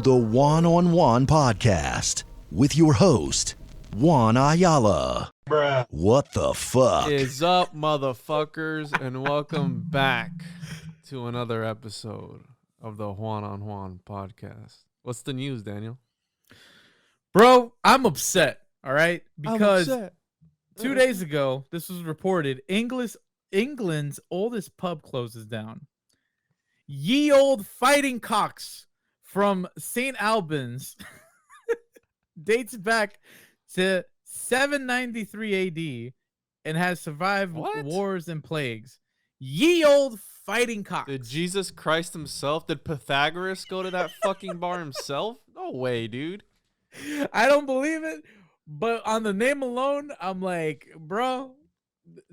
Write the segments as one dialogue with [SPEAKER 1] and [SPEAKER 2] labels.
[SPEAKER 1] the One-on-One Podcast with your host, Juan Ayala.
[SPEAKER 2] Bruh.
[SPEAKER 1] What the fuck
[SPEAKER 3] is up, motherfuckers, and welcome back to another episode of the Juan on Juan Podcast. What's the news, Daniel?
[SPEAKER 2] Bro, I'm upset, all right? Because
[SPEAKER 3] I'm upset.
[SPEAKER 2] 2 days ago, this was reported, England's oldest pub closes down. Ye old fighting cocks from St. Albans dates back to 793 AD and has survived wars and plagues. Ye old fighting cocks.
[SPEAKER 3] Did Jesus Christ himself, did Pythagoras go to that fucking bar himself? No way, dude.
[SPEAKER 2] I don't believe it, but on the name alone, I'm like, bro,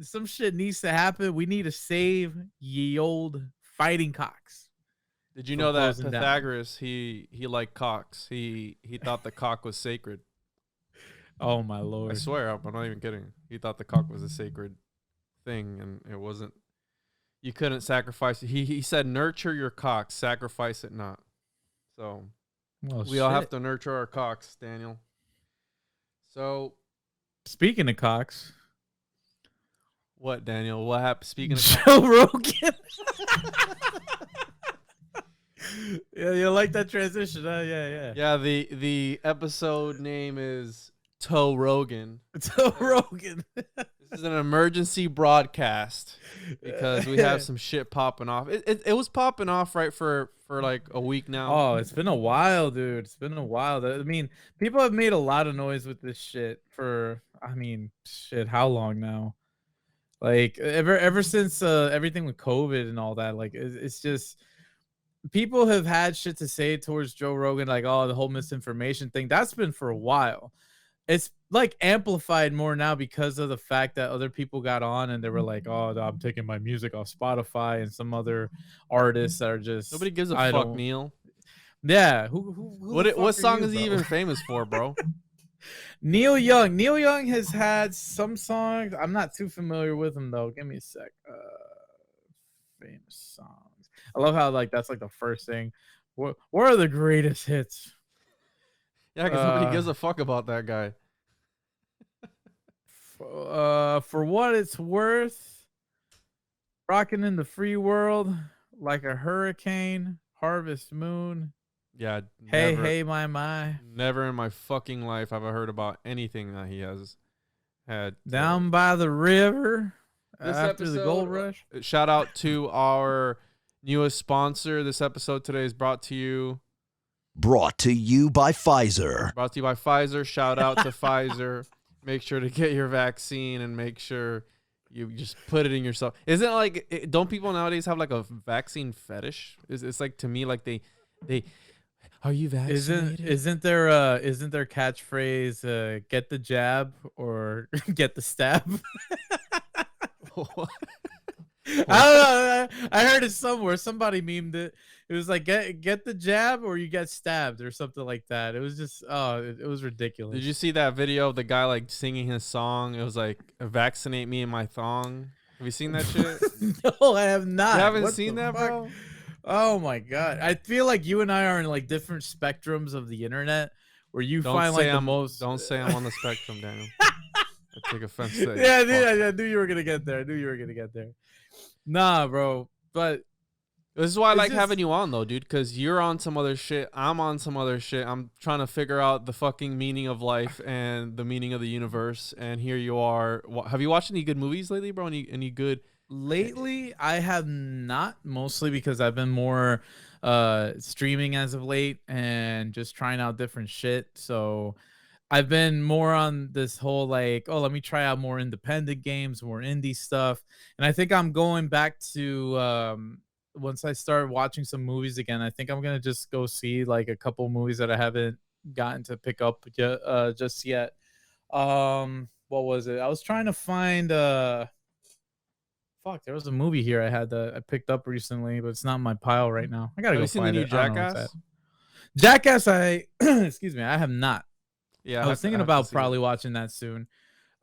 [SPEAKER 2] some shit needs to happen. We need to save ye old fighting cocks.
[SPEAKER 3] Did you know that Pythagoras, he liked cocks. He thought the cock was sacred.
[SPEAKER 2] Oh my lord.
[SPEAKER 3] I swear, I'm not even kidding. He thought the cock was a sacred thing, and it wasn't. You couldn't sacrifice it. He said, nurture your cock, sacrifice it not. So we all have to nurture our cocks, Daniel. So
[SPEAKER 2] speaking of cocks.
[SPEAKER 3] What, Daniel? What happened? Speaking of
[SPEAKER 2] Joe Rogan. Yeah, you like that transition, huh? Yeah.
[SPEAKER 3] Yeah, the episode name is Toe Rogan.
[SPEAKER 2] Joe Rogan.
[SPEAKER 3] This is an emergency broadcast because we have some shit popping off. It was popping off right for like a week now.
[SPEAKER 2] Oh, it's been a while, dude. It's been a while. I mean, people have made a lot of noise with this shit for, how long now? Like ever since everything with COVID and all that, like it's just people have had shit to say towards Joe Rogan, like, oh, the whole misinformation thing. That's been for a while. It's like amplified more now because of the fact that other people got on and they were like, oh, I'm taking my music off Spotify, and some other artists that are just
[SPEAKER 3] nobody gives a fuck, Neil.
[SPEAKER 2] Yeah.
[SPEAKER 3] What song is he even famous for, bro?
[SPEAKER 2] Neil Young. Neil Young has had some songs. I'm not too familiar with him though. Give me a sec. Famous songs. I love how like that's like the first thing. What are the greatest hits?
[SPEAKER 3] Yeah, because nobody gives a fuck about that guy.
[SPEAKER 2] For what it's worth, rocking in the free world like a hurricane, Harvest Moon.
[SPEAKER 3] Yeah.
[SPEAKER 2] Hey, my.
[SPEAKER 3] Never in my fucking life have I heard about anything that he has had.
[SPEAKER 2] Down by the river
[SPEAKER 3] this
[SPEAKER 2] after
[SPEAKER 3] episode,
[SPEAKER 2] the gold rush.
[SPEAKER 3] Shout out to our newest sponsor. This episode today is brought to you
[SPEAKER 1] by Pfizer.
[SPEAKER 3] Brought to you by Pfizer. Shout out to Pfizer. Make sure to get your vaccine and make sure you just put it in yourself. Isn't like, don't people nowadays have like a vaccine fetish? It's like, to me, like they are you vaccinated?
[SPEAKER 2] Isn't there catchphrase get the jab or get the stab? I don't know. I heard it somewhere. Somebody memed it. It was like get the jab or you get stabbed or something like that. It was just it was ridiculous.
[SPEAKER 3] Did you see that video of the guy like singing his song? It was like vaccinate me in my thong. Have you seen that shit?
[SPEAKER 2] No, I have not.
[SPEAKER 3] You haven't seen that, bro?
[SPEAKER 2] Oh my god. I feel like you and I are in like different spectrums of the internet where you find like the most.
[SPEAKER 3] Don't say I'm on the spectrum, Daniel. I take offense to that.
[SPEAKER 2] Yeah, I knew you were gonna get there. Nah, bro. But
[SPEAKER 3] this is why I like having you on, though, dude, because you're on some other shit. I'm on some other shit. I'm trying to figure out the fucking meaning of life and the meaning of the universe. And here you are. Have you watched any good movies lately, bro? Any good?
[SPEAKER 2] Lately, I have not, mostly because I've been more streaming as of late and just trying out different shit. So I've been more on this whole like, oh, let me try out more independent games, more indie stuff. And I think I'm going back to once I start watching some movies again, I think I'm going to just go see like a couple movies that I haven't gotten to pick up just yet. What was it? I was trying to find there was a movie here I had that I picked up recently, but it's not in my pile right now. I gotta go find it.
[SPEAKER 3] Jackass?
[SPEAKER 2] Jackass, excuse me, I have not.
[SPEAKER 3] Yeah,
[SPEAKER 2] I was thinking about probably watching that soon.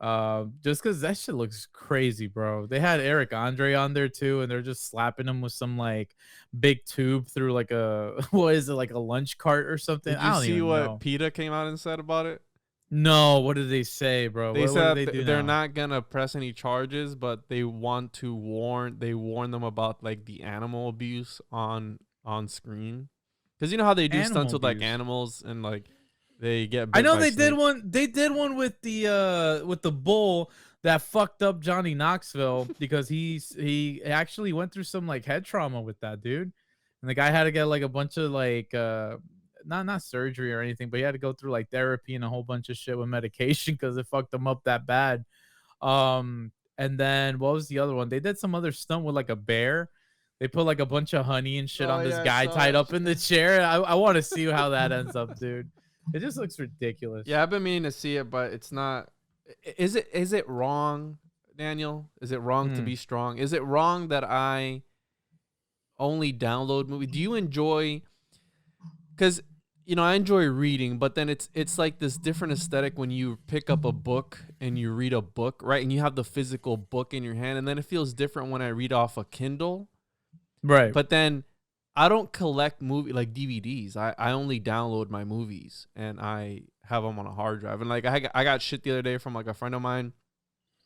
[SPEAKER 2] Just because that shit looks crazy, bro. They had Eric Andre on there too, and they're just slapping him with some like big tube through like a what is it, like a lunch cart or something?
[SPEAKER 3] Did
[SPEAKER 2] I
[SPEAKER 3] you
[SPEAKER 2] don't
[SPEAKER 3] see
[SPEAKER 2] even
[SPEAKER 3] what
[SPEAKER 2] know.
[SPEAKER 3] PETA came out and said about it?
[SPEAKER 2] No, what did they say, bro?
[SPEAKER 3] They
[SPEAKER 2] What
[SPEAKER 3] said
[SPEAKER 2] did they do
[SPEAKER 3] they're
[SPEAKER 2] now?
[SPEAKER 3] not gonna press any charges, but they want to warn. They warn them about like the animal abuse on screen, because you know how they do stunts
[SPEAKER 2] Animal
[SPEAKER 3] with like
[SPEAKER 2] abuse.
[SPEAKER 3] animals and like they get
[SPEAKER 2] I
[SPEAKER 3] bit
[SPEAKER 2] know
[SPEAKER 3] by
[SPEAKER 2] they did
[SPEAKER 3] snakes.
[SPEAKER 2] one. They did one with the bull that fucked up Johnny Knoxville because he actually went through some like head trauma with that dude, and the guy had to get like a bunch of like not surgery or anything, but he had to go through like therapy and a whole bunch of shit with medication because it fucked him up that bad. And then what was the other one? They did some other stunt with like a bear. They put like a bunch of honey and shit
[SPEAKER 3] Oh
[SPEAKER 2] on this
[SPEAKER 3] yeah, I
[SPEAKER 2] guy
[SPEAKER 3] saw
[SPEAKER 2] tied
[SPEAKER 3] that
[SPEAKER 2] up in the
[SPEAKER 3] shit.
[SPEAKER 2] chair. I want to see how that ends up, dude. It just looks ridiculous.
[SPEAKER 3] Yeah, I've been meaning to see it, but it's not. Is it wrong, Daniel? Is it wrong to be strong? Is it wrong that I only download movies? Do you enjoy? Because I enjoy reading, but then it's like this different aesthetic when you pick up a book and you read a book, right? And you have the physical book in your hand, and then it feels different when I read off a Kindle.
[SPEAKER 2] Right.
[SPEAKER 3] But then I don't collect movie like DVDs. I only download my movies and I have them on a hard drive. And like I got shit the other day from like a friend of mine.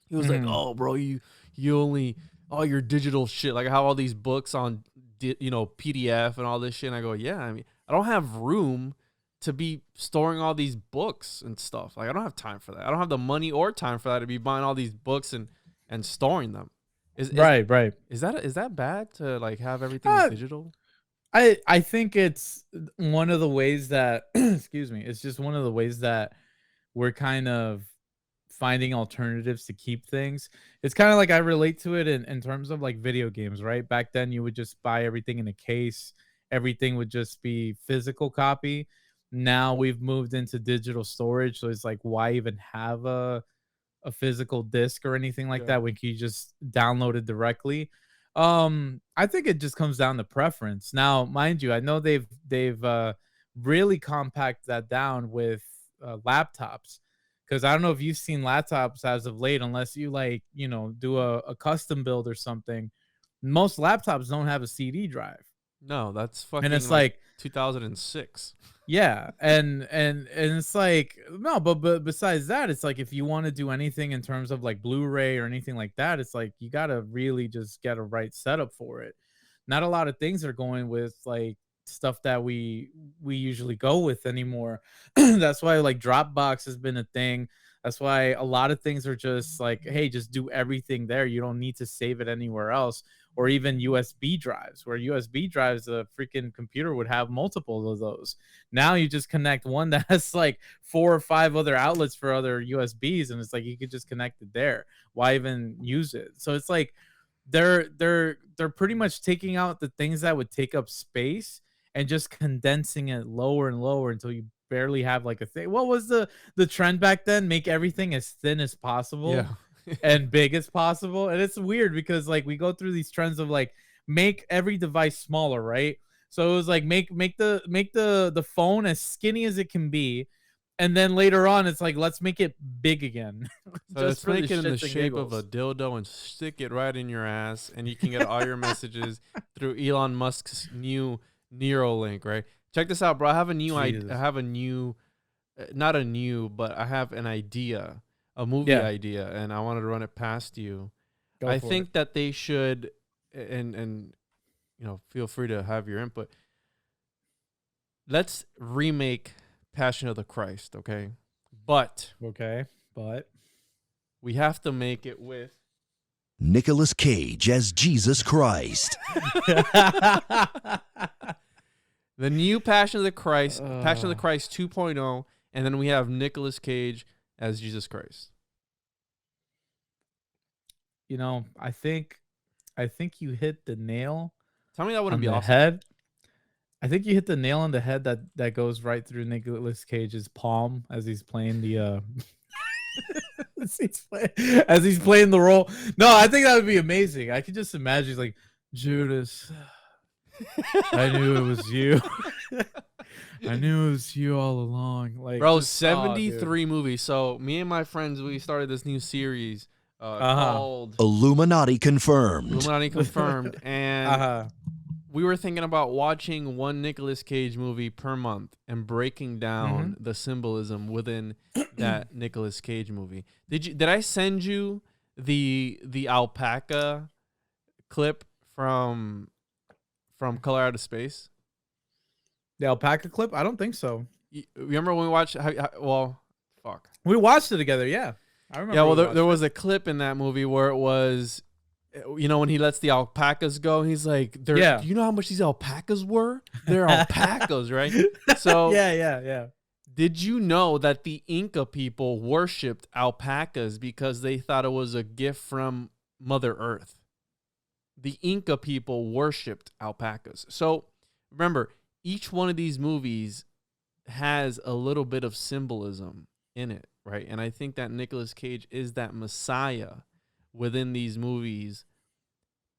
[SPEAKER 3] He was like, "Oh, bro, you only all your digital shit. Like I have all these books on PDF and all this shit." And I go, "Yeah, I mean, I don't have room to be storing all these books and stuff. Like I don't have time for that. I don't have the money or time for that to be buying all these books and storing them."
[SPEAKER 2] Right.
[SPEAKER 3] Is that bad to like have everything digital?
[SPEAKER 2] I think it's one of the ways that excuse me, it's just one of the ways that we're kind of finding alternatives to keep things. It's kind of like I relate to it in terms of like video games, right? Back then you would just buy everything in a case. Everything would just be physical copy. Now we've moved into digital storage, so it's like why even have a physical disc or anything like
[SPEAKER 3] Yeah.
[SPEAKER 2] that when you just download it directly. I think it just comes down to preference. Now, mind you, I know they've really compact that down with laptops, because I don't know if you've seen laptops as of late, unless you like do a custom build or something. Most laptops don't have a CD drive,
[SPEAKER 3] No, that's
[SPEAKER 2] and
[SPEAKER 3] fucking
[SPEAKER 2] it's
[SPEAKER 3] like
[SPEAKER 2] like
[SPEAKER 3] 2006.
[SPEAKER 2] yeah, and it's like no, but besides that, it's like if you want to do anything in terms of like Blu-ray or anything like that, it's like you gotta really just get a right setup for it. Not a lot of things are going with like stuff that we usually go with anymore. That's why like Dropbox has been a thing. That's why a lot of things are just like, hey, just do everything there. You don't need to save it anywhere else. Or even USB drives, where USB drives, a freaking computer would have multiple of those. Now you just connect one that has like 4 or 5 other outlets for other USBs, and it's like you could just connect it there. Why even use it? So it's like they're pretty much taking out the things that would take up space and just condensing it lower and lower until you barely have like a thing. What was the trend back then? Make everything as thin as possible
[SPEAKER 3] Yeah.
[SPEAKER 2] and big as possible. And it's weird because like we go through these trends of like make every device smaller, right? So it was like make the phone as skinny as it can be, and then later on it's like let's make it big again.
[SPEAKER 3] So
[SPEAKER 2] Just
[SPEAKER 3] let's
[SPEAKER 2] for the
[SPEAKER 3] make it in the
[SPEAKER 2] shits and
[SPEAKER 3] shape of a
[SPEAKER 2] giggles.
[SPEAKER 3] dildo and stick it right in your ass, and you can get all your messages through Elon Musk's new Neuralink, right? Check this out, bro. I have a new I
[SPEAKER 2] Jesus.
[SPEAKER 3] have a new not a new, but I have an idea, a movie
[SPEAKER 2] Yeah,
[SPEAKER 3] idea, and I wanted to run it past you.
[SPEAKER 2] go
[SPEAKER 3] I
[SPEAKER 2] for it.
[SPEAKER 3] think that they should, and feel free to have your input. Let's remake Passion of the Christ, okay? But
[SPEAKER 2] Okay, but
[SPEAKER 3] we have to make it with
[SPEAKER 1] Nicolas Cage as Jesus Christ.
[SPEAKER 3] the new Passion of the Christ, Passion of the
[SPEAKER 2] Uh.
[SPEAKER 3] Christ 2.0, and then we have Nicolas Cage as Jesus Christ.
[SPEAKER 2] I think you hit the nail
[SPEAKER 3] Tell me that wouldn't
[SPEAKER 2] on
[SPEAKER 3] be
[SPEAKER 2] the
[SPEAKER 3] awesome.
[SPEAKER 2] head. I think you hit the nail on the head that goes right through Nicolas Cage's palm as he's playing the as he's playing the role. No, I think that would be amazing. I could just imagine he's like, Judas, I knew it was you. I knew it was you all along. Like,
[SPEAKER 3] Bro,
[SPEAKER 2] just,
[SPEAKER 3] 73 movies. So me and my friends, we started this new series called
[SPEAKER 1] Illuminati Confirmed.
[SPEAKER 3] Illuminati Confirmed. And
[SPEAKER 2] dude.
[SPEAKER 3] we were thinking about watching one Nicolas Cage movie per month and breaking down the symbolism within that Nicolas Cage movie. Did I send you the alpaca clip from Color Out of Space?
[SPEAKER 2] The alpaca clip? I don't think so.
[SPEAKER 3] You remember when we watched? Fuck.
[SPEAKER 2] We watched it together. Yeah, I remember.
[SPEAKER 3] Yeah, well, there was a clip in that movie where it was, when he lets the alpacas go, he's like, "Do you know how much these alpacas were? They're alpacas, right?" So
[SPEAKER 2] yeah.
[SPEAKER 3] Did you know that the Inca people worshipped alpacas because they thought it was a gift from Mother Earth? The Inca people worshipped alpacas. So remember, each one of these movies has a little bit of symbolism in it, right? And I think that Nicolas Cage is that messiah within these movies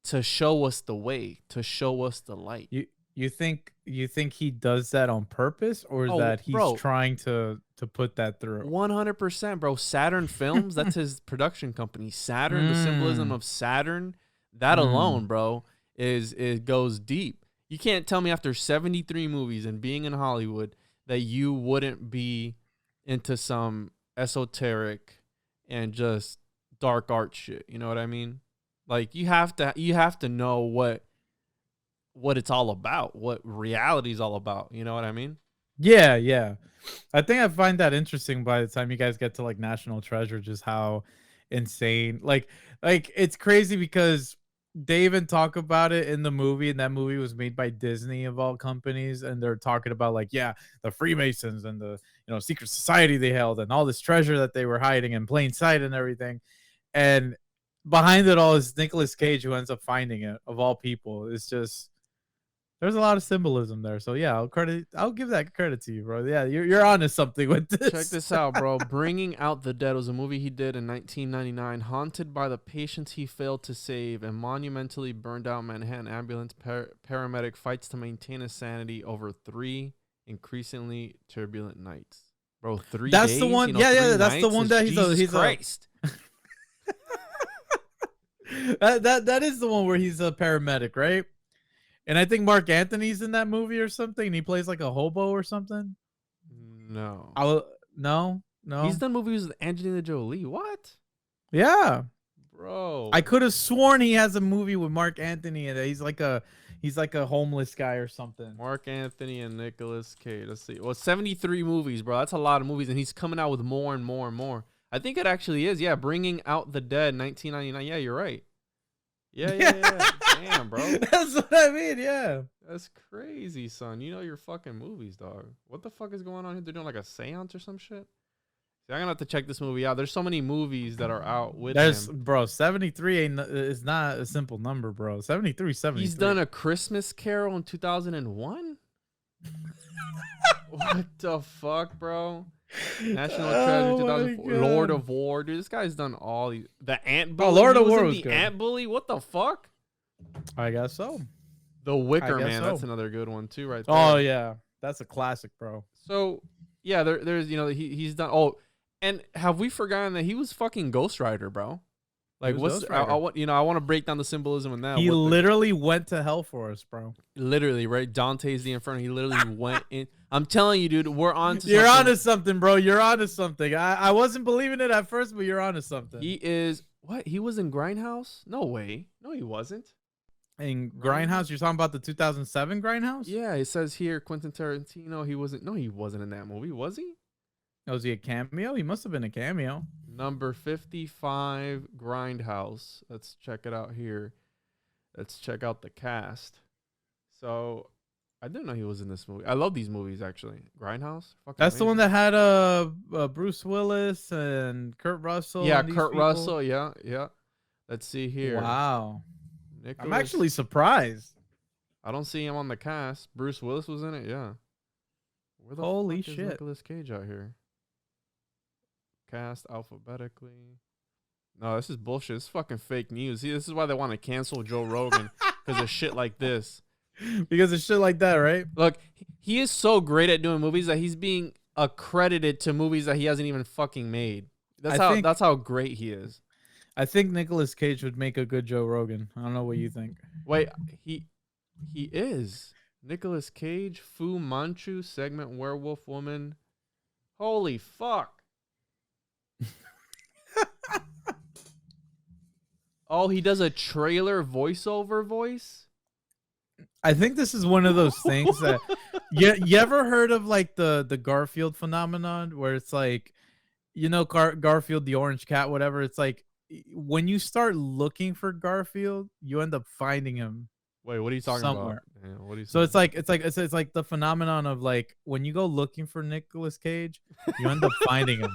[SPEAKER 3] to show us the way, to show us the light.
[SPEAKER 2] You think he does that on purpose, or is that he's trying to put that through?
[SPEAKER 3] 100%, bro. Saturn Films, that's his production company. Saturn, the symbolism of Saturn, that alone, bro, it goes deep. You can't tell me after 73 movies and being in Hollywood that you wouldn't be into some esoteric and just dark art shit. You know what I mean? Like you have to know what it's all about, what reality is all about. You know what I mean?
[SPEAKER 2] Yeah. I think I find that interesting by the time you guys get to like National Treasure, just how insane. Like it's crazy because they even talk about it in the movie, and that movie was made by Disney of all companies, and they're talking about like, yeah, the Freemasons and the secret society they held and all this treasure that they were hiding in plain sight and everything. And behind it all is Nicolas Cage, who ends up finding it, of all people. It's just, there's a lot of symbolism there. So yeah, I'll give that credit to you, bro. Yeah, you're onto something with this.
[SPEAKER 3] Check this out, bro. Bringing Out the Dead was a movie he did in 1999. Haunted by the patients he failed to save, a monumentally burned out Manhattan ambulance paramedic fights to maintain his sanity over 3 increasingly turbulent nights. Bro, 3
[SPEAKER 2] That's
[SPEAKER 3] days?
[SPEAKER 2] the one. That's the one that he's
[SPEAKER 3] Christ.
[SPEAKER 2] That is the one where he's a paramedic, right? And I think Mark Anthony's in that movie or something, and he plays like a hobo or something.
[SPEAKER 3] No.
[SPEAKER 2] No.
[SPEAKER 3] He's done movies with Angelina Jolie. What?
[SPEAKER 2] Yeah.
[SPEAKER 3] Bro.
[SPEAKER 2] I could have sworn he has a movie with Mark Anthony, and he's like a homeless guy or something.
[SPEAKER 3] Mark Anthony and Nicolas Cage. Let's see. Well, 73 movies, bro. That's a lot of movies, and he's coming out with more and more and more. I think it actually is. Yeah, Bringing Out the Dead, 1999. Yeah, you're right. Yeah. Damn, bro.
[SPEAKER 2] That's what I mean, yeah.
[SPEAKER 3] That's crazy, son. You know your fucking movies, dog. What the fuck is going on here? They're doing like a seance or some shit? See, I'm gonna have to check this movie out. There's so many movies that are out with him.
[SPEAKER 2] Bro, 73 is not a simple number, bro. 73.
[SPEAKER 3] He's done A Christmas Carol in 2001? What the fuck, bro? National Treasure 2004, Lord of War, dude. This guy's done all these. The Ant Bully.
[SPEAKER 2] Lord of War was
[SPEAKER 3] the
[SPEAKER 2] good.
[SPEAKER 3] Ant Bully. What the fuck?
[SPEAKER 2] I guess so.
[SPEAKER 3] The Wicker Man. So. That's another good one too, right there.
[SPEAKER 2] Oh yeah, that's a classic, bro.
[SPEAKER 3] So yeah, there's he's done. Oh, and have we forgotten that he was fucking Ghost Rider, bro? Like what's I want to break down the symbolism in that.
[SPEAKER 2] He literally went to hell for us, bro.
[SPEAKER 3] Literally, right? Dante's the Inferno. He literally went in. I'm telling you, dude, we're on to
[SPEAKER 2] You're onto something, bro. You're onto something. I wasn't believing it at first, but you're onto something.
[SPEAKER 3] He is what? He was in Grindhouse? No way. No, he wasn't.
[SPEAKER 2] In Grindhouse? You're talking about the 2007 Grindhouse?
[SPEAKER 3] Yeah, it says here Quentin Tarantino. He wasn't. No, he wasn't in that movie, was he?
[SPEAKER 2] Was he a cameo? He must have been a cameo.
[SPEAKER 3] Number 55, Grindhouse. Let's check it out here. Let's check out the cast. So, I didn't know he was in this movie. I love these movies, actually. Grindhouse?
[SPEAKER 2] That's amazing. The one that had Bruce Willis and Kurt Russell.
[SPEAKER 3] Yeah, Kurt Russell. Yeah. Let's see here.
[SPEAKER 2] Wow. I'm actually surprised.
[SPEAKER 3] I don't see him on the cast. Bruce Willis was in it, yeah. Where the
[SPEAKER 2] Holy
[SPEAKER 3] fuck
[SPEAKER 2] shit.
[SPEAKER 3] is Nicolas Cage out here? Cast alphabetically. No, this is bullshit. This is fucking fake news. See, this is why they want to cancel Joe Rogan because of shit like this.
[SPEAKER 2] Because of shit like that, right?
[SPEAKER 3] Look, he is so great at doing movies that he's being accredited to movies that he hasn't even fucking made. That's how great he is.
[SPEAKER 2] I think Nicolas Cage would make a good Joe Rogan. I don't know what you think.
[SPEAKER 3] Wait, he is Nicolas Cage, Fu Manchu segment, Werewolf Woman. Holy fuck! Oh, he does a trailer voiceover voice.
[SPEAKER 2] I think this is one of those things that you ever heard of, like the Garfield phenomenon, where it's like, you know, Garfield the orange cat, whatever. It's like when you start looking for Garfield, you end up finding him.
[SPEAKER 3] Wait, what are you talking
[SPEAKER 2] somewhere.
[SPEAKER 3] about? Yeah, what are you
[SPEAKER 2] So
[SPEAKER 3] saying?
[SPEAKER 2] it's like the phenomenon of, like, when you go looking for Nicolas Cage, you end up finding him.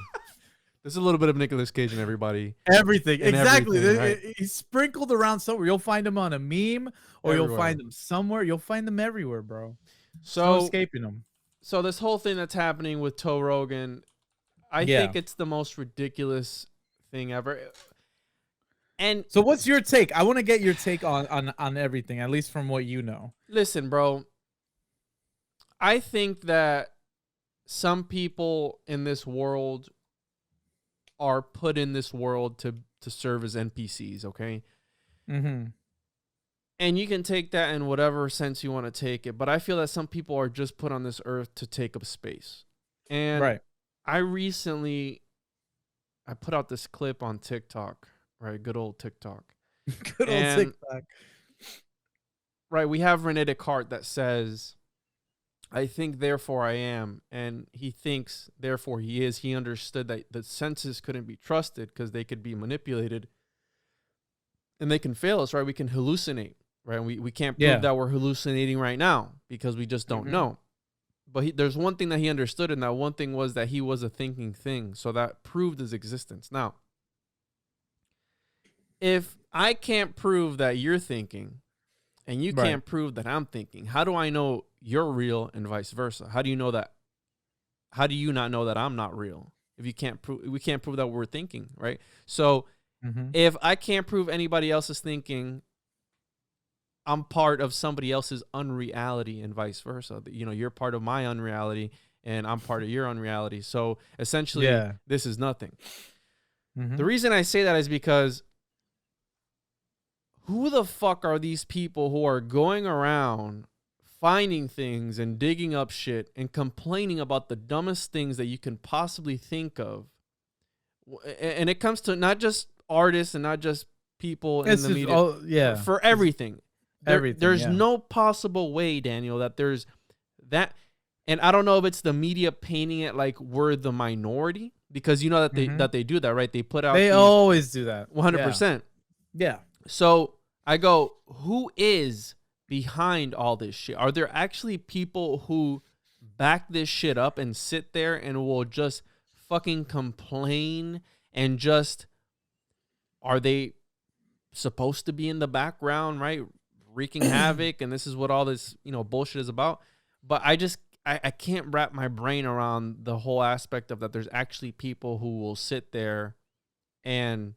[SPEAKER 3] There's a little bit of Nicolas Cage in everybody.
[SPEAKER 2] Everything, exactly.
[SPEAKER 3] Right?
[SPEAKER 2] He's sprinkled around somewhere. You'll find him on a meme, or
[SPEAKER 3] Everywhere.
[SPEAKER 2] you'll find him somewhere. You'll find him everywhere, bro.
[SPEAKER 3] So
[SPEAKER 2] no escaping him.
[SPEAKER 3] So this whole thing that's happening with Joe Rogan, I think it's the most ridiculous thing ever. And
[SPEAKER 2] so what's your take? I want to get your take on everything, at least from what you know.
[SPEAKER 3] Listen, bro. I think that some people in this world are put in this world to serve as NPCs, okay?
[SPEAKER 2] Mm-hmm.
[SPEAKER 3] And you can take that in whatever sense you want to take it, but I feel that some people are just put on this earth to take up space. And
[SPEAKER 2] right.
[SPEAKER 3] I put out this clip on TikTok, right? Good old TikTok.
[SPEAKER 2] Good old TikTok.
[SPEAKER 3] Right, we have Rene Descartes that says, I think, therefore I am. And he thinks, therefore he is. He understood that the senses couldn't be trusted because they could be manipulated. And they can fail us, right? We can hallucinate, right? We can't prove that we're hallucinating right now because we just don't know. But there's one thing that he understood, and that one thing was that he was a thinking thing. So that proved his existence. Now, if I can't prove that you're thinking, and you can't prove that I'm thinking, how do I know you're real and vice versa? How do you know that? How do you not know that I'm not real? If you can't prove, we can't prove that we're thinking, right? So if I can't prove anybody else is thinking, I'm part of somebody else's unreality and vice versa. You know, you're part of my unreality and I'm part of your unreality. So essentially, this is nothing. The reason I say that is because who the fuck are these people who are going around finding things and digging up shit and complaining about the dumbest things that you can possibly think of? And it comes to not just artists and not just people in the media. For everything. There's no possible way, Daniel, that there's that. And I don't know if it's the media painting it like we're the minority, because you know that they do that, right? They put out.
[SPEAKER 2] They always do that.
[SPEAKER 3] 100%.
[SPEAKER 2] Yeah.
[SPEAKER 3] So I go, who is behind all this shit? Are there actually people who back this shit up and sit there and will just fucking complain and just, are they supposed to be in the background, right? Wreaking havoc, and this is what all this, bullshit is about. But I can't wrap my brain around the whole aspect of that. There's actually people who will sit there and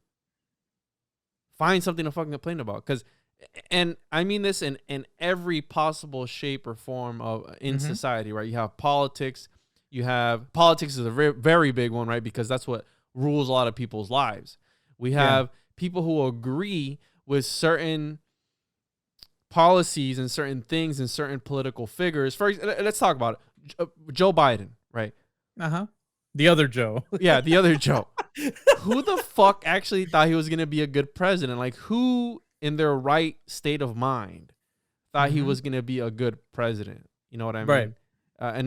[SPEAKER 3] find something to fucking complain about. And I mean this in every possible shape or form of in society, right? You have politics. Politics is a very, very big one, right? Because that's what rules a lot of people's lives. We have people who agree with certain policies and certain things and certain political figures. Let's talk about it. Joe Biden, right?
[SPEAKER 2] The other Joe.
[SPEAKER 3] Yeah, the other Joe. Who the fuck actually thought he was going to be a good president? Like, who in their right state of mind thought he was going to be a good president? You know what I mean?
[SPEAKER 2] Right.
[SPEAKER 3] But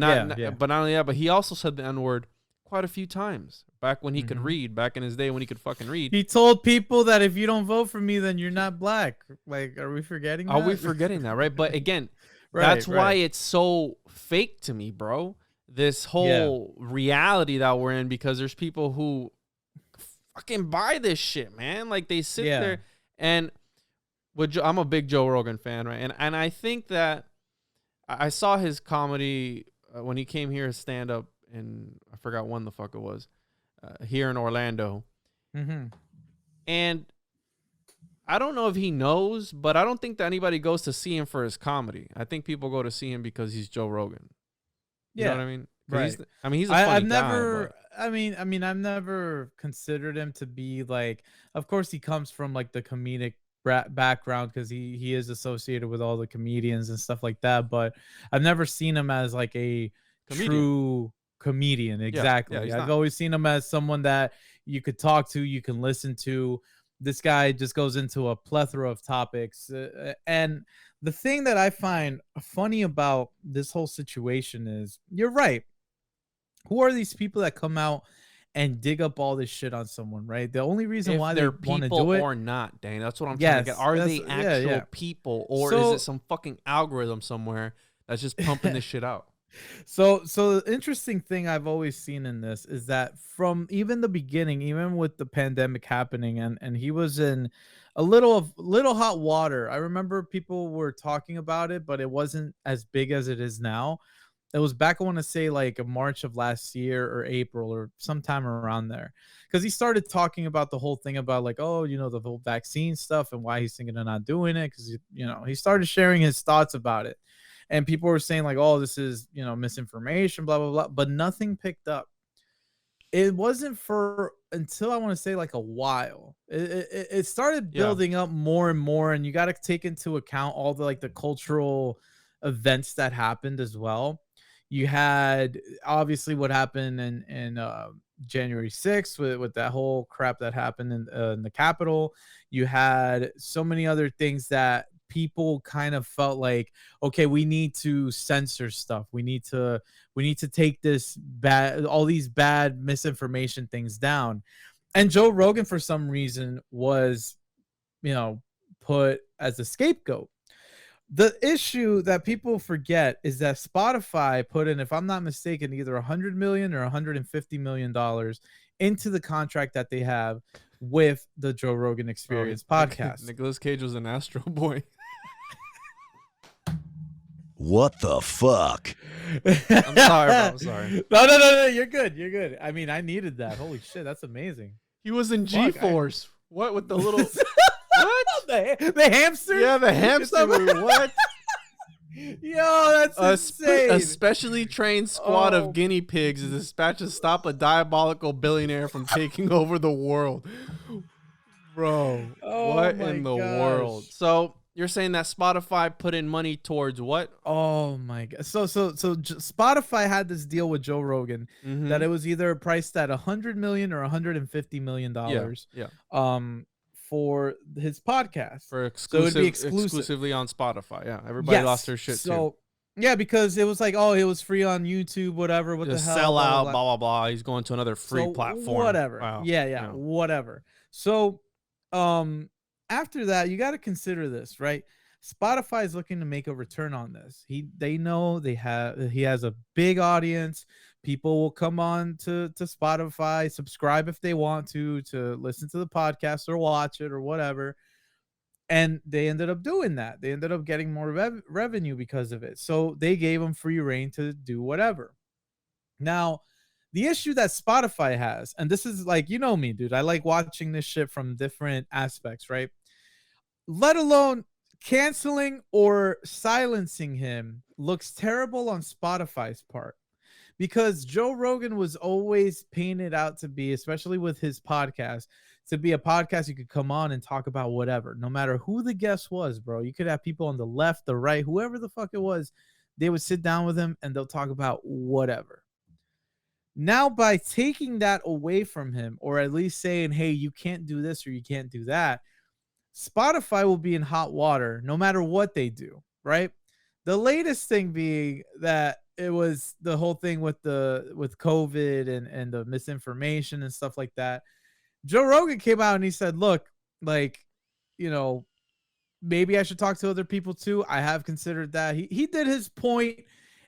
[SPEAKER 3] not only that, but he also said the N-word quite a few times back when he could read, back in his day when he could fucking read.
[SPEAKER 2] He told people that if you don't vote for me, then you're not black. Like, are we forgetting that?
[SPEAKER 3] Are we forgetting that, right? But again, that's why it's so fake to me, bro. This whole reality that we're in, because there's people who fucking buy this shit, man. Like, they sit there and I'm a big Joe Rogan fan, right? And I think that I saw his comedy when he came here, stand up, and I forgot when the fuck it was, here in Orlando. And I don't know if he knows, but I don't think that anybody goes to see him for his comedy. I think people go to see him because he's Joe Rogan. You know what I mean?
[SPEAKER 2] Right.
[SPEAKER 3] He's a funny
[SPEAKER 2] I've
[SPEAKER 3] guy.
[SPEAKER 2] never.
[SPEAKER 3] But...
[SPEAKER 2] I've never considered him to be like. Of course, he comes from like the comedic background because he is associated with all the comedians and stuff like that. But I've never seen him as like a true comedian. Exactly.
[SPEAKER 3] Yeah,
[SPEAKER 2] I've always seen him as someone that you could talk to, you can listen to. This guy just goes into a plethora of topics. And the thing that I find funny about this whole situation is, you're right. Who are these people that come out and dig up all this shit on someone, right? The only reason why they want to do it
[SPEAKER 3] or not, Dang, that's what I'm trying to get. Are they actual people, or is it some fucking algorithm somewhere that's just pumping this shit out?
[SPEAKER 2] So the interesting thing I've always seen in this is that from even the beginning, even with the pandemic happening, and he was in a little hot water. I remember people were talking about it, but it wasn't as big as it is now. It was back, I want to say, like March of last year or April or sometime around there, because he started talking about the whole thing about like, oh, the whole vaccine stuff and why he's thinking of not doing it, because he started sharing his thoughts about it. And people were saying like, oh, this is, misinformation, blah, blah, blah. But nothing picked up. It wasn't for until I want to say like a while. It started building up more and more. And you got to take into account all the like the cultural events that happened as well. You had obviously what happened in January 6th with that whole crap that happened in the Capitol. You had so many other things that people kind of felt like, okay, we need to censor stuff. We need to take all these bad misinformation things down. And Joe Rogan, for some reason, was, put as a scapegoat. The issue that people forget is that Spotify put in, if I'm not mistaken, either $100 million or $150 million into the contract that they have with the Joe Rogan Experience podcast.
[SPEAKER 3] Nicolas Cage was an Astro Boy.
[SPEAKER 1] What the fuck?
[SPEAKER 3] I'm sorry, bro. I'm sorry.
[SPEAKER 2] No. You're good. I mean, I needed that. Holy shit, that's amazing.
[SPEAKER 3] He was in G-Force. What with the little...
[SPEAKER 2] What? The hamster?
[SPEAKER 3] Yeah, the hamster movie. What?
[SPEAKER 2] Yo, that's insane.
[SPEAKER 3] A specially trained squad of guinea pigs is dispatched to stop a diabolical billionaire from taking over the world. Bro, what in the world? So you're saying that Spotify put in money towards what?
[SPEAKER 2] Oh my god! So Spotify had this deal with Joe Rogan that it was either priced at $100 million or $150 million. For his podcast,
[SPEAKER 3] so it would be exclusively on Spotify. Yeah, everybody lost their shit too.
[SPEAKER 2] Yeah, because it was like, oh, it was free on YouTube, whatever. What
[SPEAKER 3] just
[SPEAKER 2] the hell?
[SPEAKER 3] Sell out, blah blah blah. He's going to another free platform.
[SPEAKER 2] Whatever. Wow. Yeah, whatever. So, after that, you got to consider this, right? Spotify is looking to make a return on this. They know he has a big audience. People will come on to Spotify, subscribe if they want to listen to the podcast or watch it or whatever. And they ended up doing that. They ended up getting more revenue because of it. So they gave them free reign to do whatever. Now, the issue that Spotify has, and this is like, me, dude, I like watching this shit from different aspects, right? Let alone canceling or silencing him looks terrible on Spotify's part. Because Joe Rogan was always painted out to be, especially with his podcast, to be a podcast you could come on and talk about whatever, no matter who the guest was, bro. You could have people on the left, the right, whoever the fuck it was. They would sit down with him and they'll talk about whatever. Now, by taking that away from him, or at least saying, hey, you can't do this or you can't do that, Spotify will be in hot water no matter what they do, right? The latest thing being that it was the whole thing with COVID and the misinformation and stuff like that. Joe Rogan came out and he said, look, like, maybe I should talk to other people too. I have considered that. He did his point,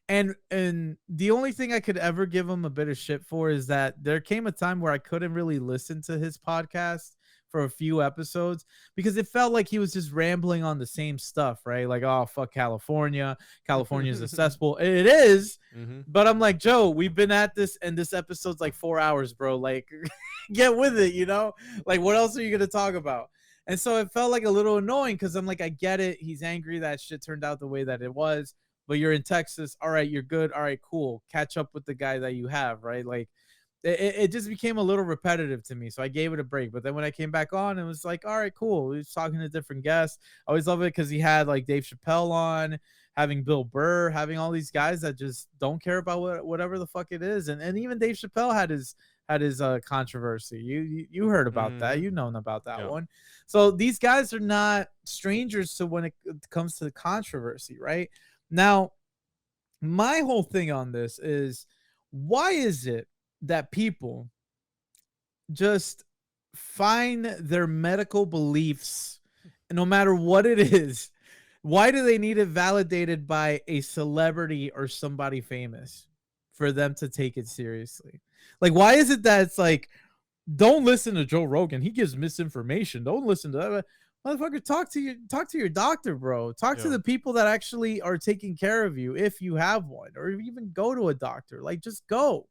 [SPEAKER 2] and the only thing I could ever give him a bit of shit for is that there came a time where I couldn't really listen to his podcast for a few episodes because it felt like he was just rambling on the same stuff, right? Like, oh, fuck California. California's a cesspool. It is. But I'm like, Joe, we've been at this and this episode's like 4 hours, bro. Like, get with it, Like, what else are you going to talk about? And so it felt like a little annoying because I'm like, I get it. He's angry that shit turned out the way that it was, but you're in Texas. All right, you're good. All right, cool. Catch up with the guy that you have, right? Like, it just became a little repetitive to me. So I gave it a break. But then when I came back on, it was like, all right, cool. He was talking to different guests. I always love it because he had like Dave Chappelle on, having Bill Burr, having all these guys that just don't care about whatever the fuck it is. And even Dave Chappelle had his controversy. You heard about that. You known about that one. So these guys are not strangers to when it comes to the controversy, right? Now, my whole thing on this is, why is it that people just find their medical beliefs, no matter what it is, why do they need it validated by a celebrity or somebody famous for them to take it seriously? Like, why is it that it's like, don't listen to Joe Rogan, he gives misinformation, don't listen to that motherfucker? Talk to your doctor, bro. Talk to the people that actually are taking care of you, if you have one, or even go to a doctor. Like, just go.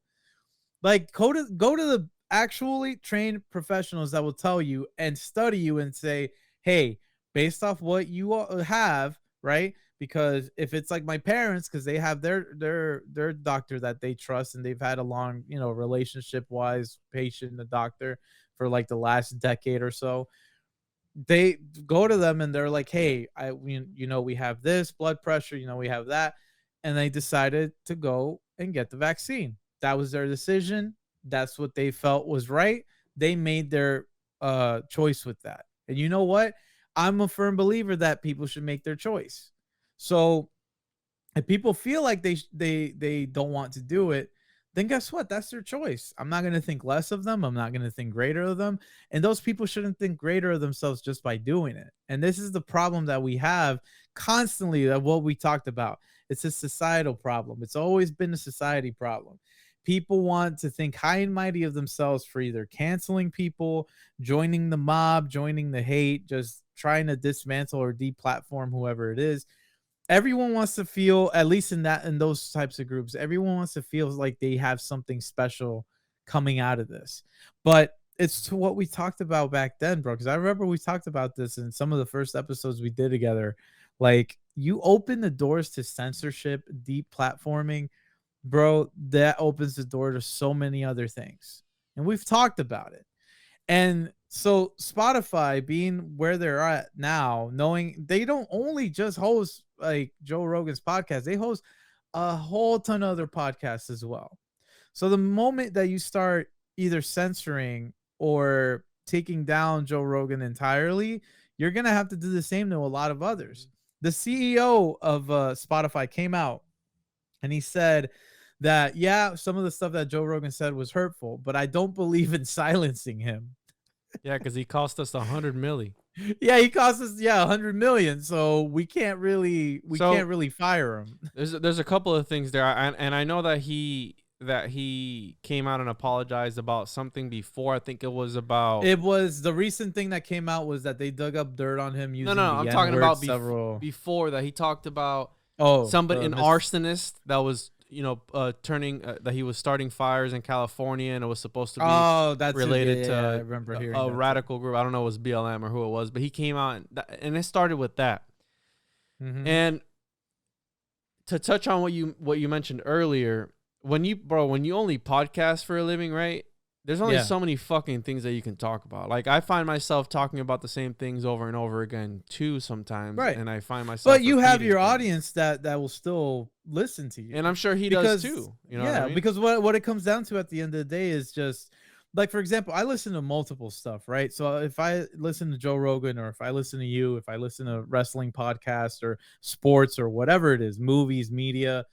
[SPEAKER 2] Like, go to the actually trained professionals that will tell you and study you and say, hey, based off what you have, right? Because if it's like my parents, because they have their doctor that they trust and they've had a long, relationship wise, patient and doctor for like the last decade or so, they go to them and they're like, hey, we have this blood pressure, we have that. And they decided to go and get the vaccine. That was their decision. That's what they felt was right. They made their choice with that. And you know what? I'm a firm believer that people should make their choice. So if people feel like they don't want to do it, then guess what? That's their choice. I'm not going to think less of them. I'm not going to think greater of them. And those people shouldn't think greater of themselves just by doing it. And this is the problem that we have constantly, of what we talked about. It's a societal problem. It's always been a society problem. People want to think high and mighty of themselves for either canceling people, joining the mob, joining the hate, just trying to dismantle or deplatform whoever it is. Everyone wants to feel, at least in those types of groups, everyone wants to feel like they have something special coming out of this. But it's to what we talked about back then, bro. Because I remember we talked about this in some of the first episodes we did together. Like, you open the doors to censorship, deplatforming, bro, that opens the door to so many other things. And we've talked about it. And so Spotify being where they're at now, knowing they don't only just host like Joe Rogan's podcast, they host a whole ton of other podcasts as well. So the moment that you start either censoring or taking down Joe Rogan entirely, you're going to have to do the same to a lot of others. The CEO of Spotify came out and he said that, yeah, some of the stuff that Joe Rogan said was hurtful, but I don't believe in silencing him.
[SPEAKER 3] Yeah, because he cost us $100 million.
[SPEAKER 2] Yeah, he cost us $100 million. So we can't really fire him.
[SPEAKER 3] There's a couple of things there, and I know that he came out and apologized about something before. I think it was
[SPEAKER 2] the recent thing that came out was that they dug up dirt on him using
[SPEAKER 3] I'm talking about before that. He talked about somebody, an arsonist that was turning that he was starting fires in California, and it was supposed to be
[SPEAKER 2] that's
[SPEAKER 3] related to
[SPEAKER 2] I remember hearing
[SPEAKER 3] a radical group. I don't know if it was BLM or who it was, but he came out and it started with that. Mm-hmm. And to touch on what you mentioned earlier, when you only podcast for a living, right? There's only so many fucking things that you can talk about. Like, I find myself talking about the same things over and over again too sometimes. Right. And I find myself.
[SPEAKER 2] But you have your audience that will still listen to you.
[SPEAKER 3] And I'm sure he does too. You know what I mean?
[SPEAKER 2] Because what it comes down to at the end of the day is just, like, for example, I listen to multiple stuff, right? So if I listen to Joe Rogan, or if I listen to you, if I listen to wrestling podcasts or sports or whatever it is, movies, media,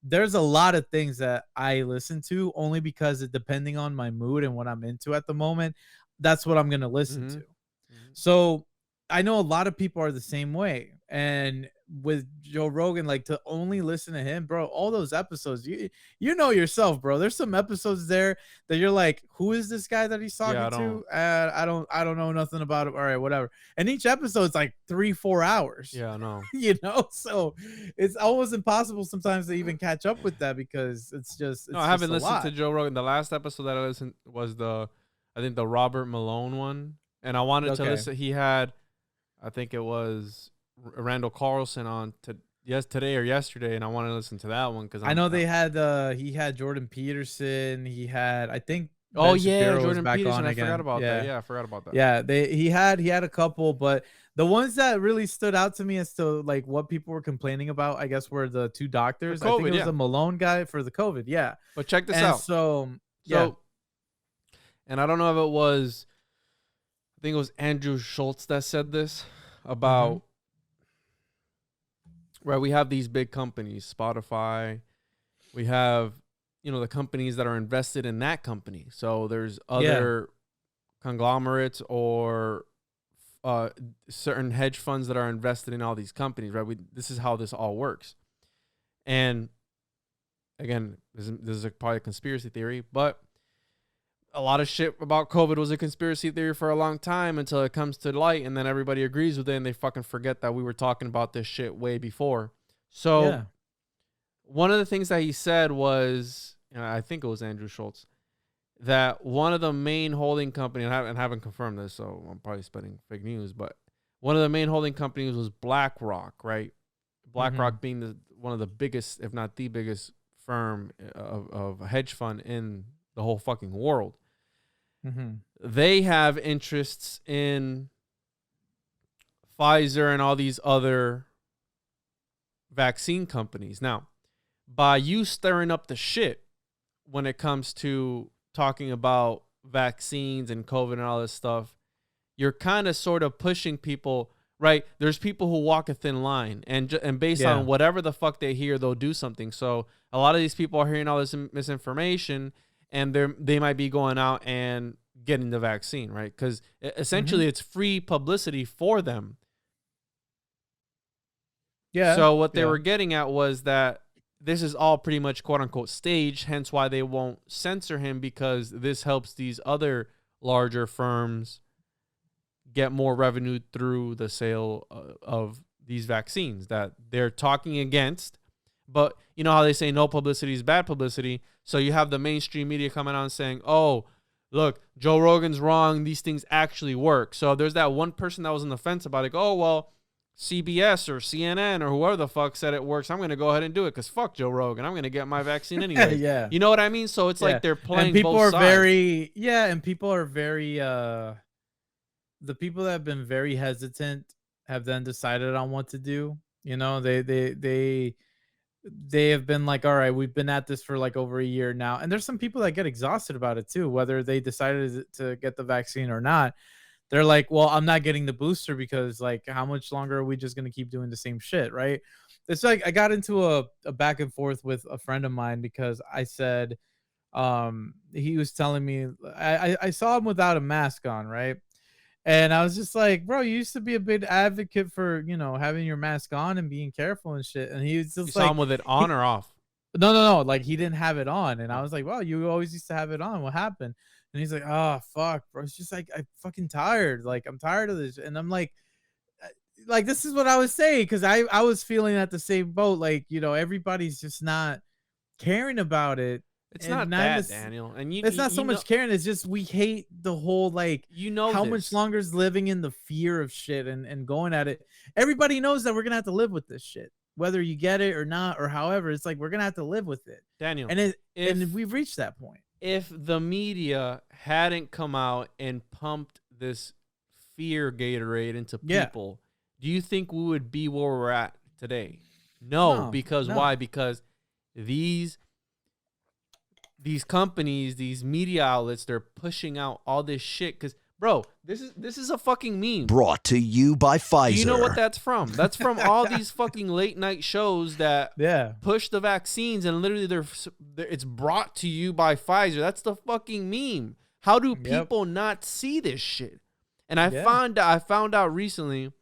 [SPEAKER 2] there's a lot of things that I listen to only because depending on my mood and what I'm into at the moment, that's what I'm going to listen to. Mm-hmm. So I know a lot of people are the same way. And with Joe Rogan, like, to only listen to him, bro, all those episodes, you know yourself, bro. There's some episodes there that you're like, who is this guy that he's talking to? I don't know nothing about it. All right, whatever. And each episode's like 3-4 hours.
[SPEAKER 3] Yeah, I know.
[SPEAKER 2] So it's almost impossible sometimes to even catch up with that, because it's just.
[SPEAKER 3] I haven't listened to Joe Rogan. The last episode that I listened was I think the Robert Malone one. And I wanted to listen. He had, I think it was Randall Carlson on today or yesterday, and I wanted to listen to that one because
[SPEAKER 2] I know they had he had Jordan Peterson. He had, I think.
[SPEAKER 3] Oh
[SPEAKER 2] Ben
[SPEAKER 3] yeah,
[SPEAKER 2] Shapiro
[SPEAKER 3] Jordan
[SPEAKER 2] back
[SPEAKER 3] Peterson. I
[SPEAKER 2] again.
[SPEAKER 3] forgot about that. Yeah, I forgot about that.
[SPEAKER 2] Yeah, he had a couple, but the ones that really stood out to me as to like what people were complaining about, I guess, were the two doctors.
[SPEAKER 3] COVID,
[SPEAKER 2] I think it was the Malone guy for the COVID. Yeah,
[SPEAKER 3] but check this out.
[SPEAKER 2] So
[SPEAKER 3] and I don't know if it was, I think it was Andrew Schultz that said this about, right? We have these big companies, Spotify. We have, the companies that are invested in that company. So there's other conglomerates or certain hedge funds that are invested in all these companies, right? This is how this all works. And again, this is probably a conspiracy theory, but a lot of shit about COVID was a conspiracy theory for a long time until it comes to light, and then everybody agrees with it, and they fucking forget that we were talking about this shit way before. So one of the things that he said was, I think it was Andrew Schultz, that one of the main holding companies, and I haven't confirmed this, so I'm probably spreading fake news, but one of the main holding companies was BlackRock, right? BlackRock being one of the biggest, if not the biggest firm of a hedge fund in the whole fucking world. They have interests in Pfizer and all these other vaccine companies. Now, by you stirring up the shit when it comes to talking about vaccines and COVID and all this stuff, you're kind of sort of pushing people, right? There's people who walk a thin line, and based on whatever the fuck they hear, they'll do something. So a lot of these people are hearing all this misinformation, and they might be going out and getting the vaccine, right? Because essentially it's free publicity for them. Yeah. So what they were getting at was that this is all pretty much quote unquote staged, hence why they won't censor him, because this helps these other larger firms get more revenue through the sale of these vaccines that they're talking against. But you know how they say no publicity is bad publicity. So you have the mainstream media coming out and saying, oh, look, Joe Rogan's wrong. These things actually work. So there's that one person that was on the fence about it. Oh, well, CBS or CNN or whoever the fuck said it works. I'm going to go ahead and do it because fuck Joe Rogan. I'm going to get my vaccine anyway. You know what I mean? So it's like they're playing
[SPEAKER 2] and people
[SPEAKER 3] both
[SPEAKER 2] are
[SPEAKER 3] sides.
[SPEAKER 2] and people are very, the people that have been very hesitant have then decided on what to do. They have been like, all right, we've been at this for like over a year now. And there's some people that get exhausted about it too, whether they decided to get the vaccine or not. They're like, well, I'm not getting the booster because like, how much longer are we just going to keep doing the same shit? Right. It's like, I got into a back and forth with a friend of mine because I said, he was telling me, I saw him without a mask on. Right. And I was just like, bro, you used to be a big advocate for, having your mask on and being careful and shit. And he was just
[SPEAKER 3] saw him with it on or off?
[SPEAKER 2] No. Like he didn't have it on. And I was like, well, you always used to have it on. What happened? And he's like, oh, fuck, bro. It's just like, I'm fucking tired. Like, I'm tired of this. And I'm like, this is what I was saying. Cause I was feeling at the same boat. Like, everybody's just not caring about it.
[SPEAKER 3] It's not that, Daniel. And
[SPEAKER 2] it's not so much caring. It's just we hate the whole how much longer is living in the fear of shit and going at it. Everybody knows that we're gonna have to live with this shit, whether you get it or not, or however. It's like we're gonna have to live with it,
[SPEAKER 3] Daniel.
[SPEAKER 2] And we've reached that point.
[SPEAKER 3] If the media hadn't come out and pumped this fear Gatorade into people, do you think we would be where we're at today? No. Why? Because these companies, these media outlets, they're pushing out all this shit. Because, bro, this is a fucking meme.
[SPEAKER 1] Brought to you by Pfizer.
[SPEAKER 3] Do you know what that's from? That's from all these fucking late night shows that push the vaccines, and literally it's brought to you by Pfizer. That's the fucking meme. How do people not see this shit? And I found out recently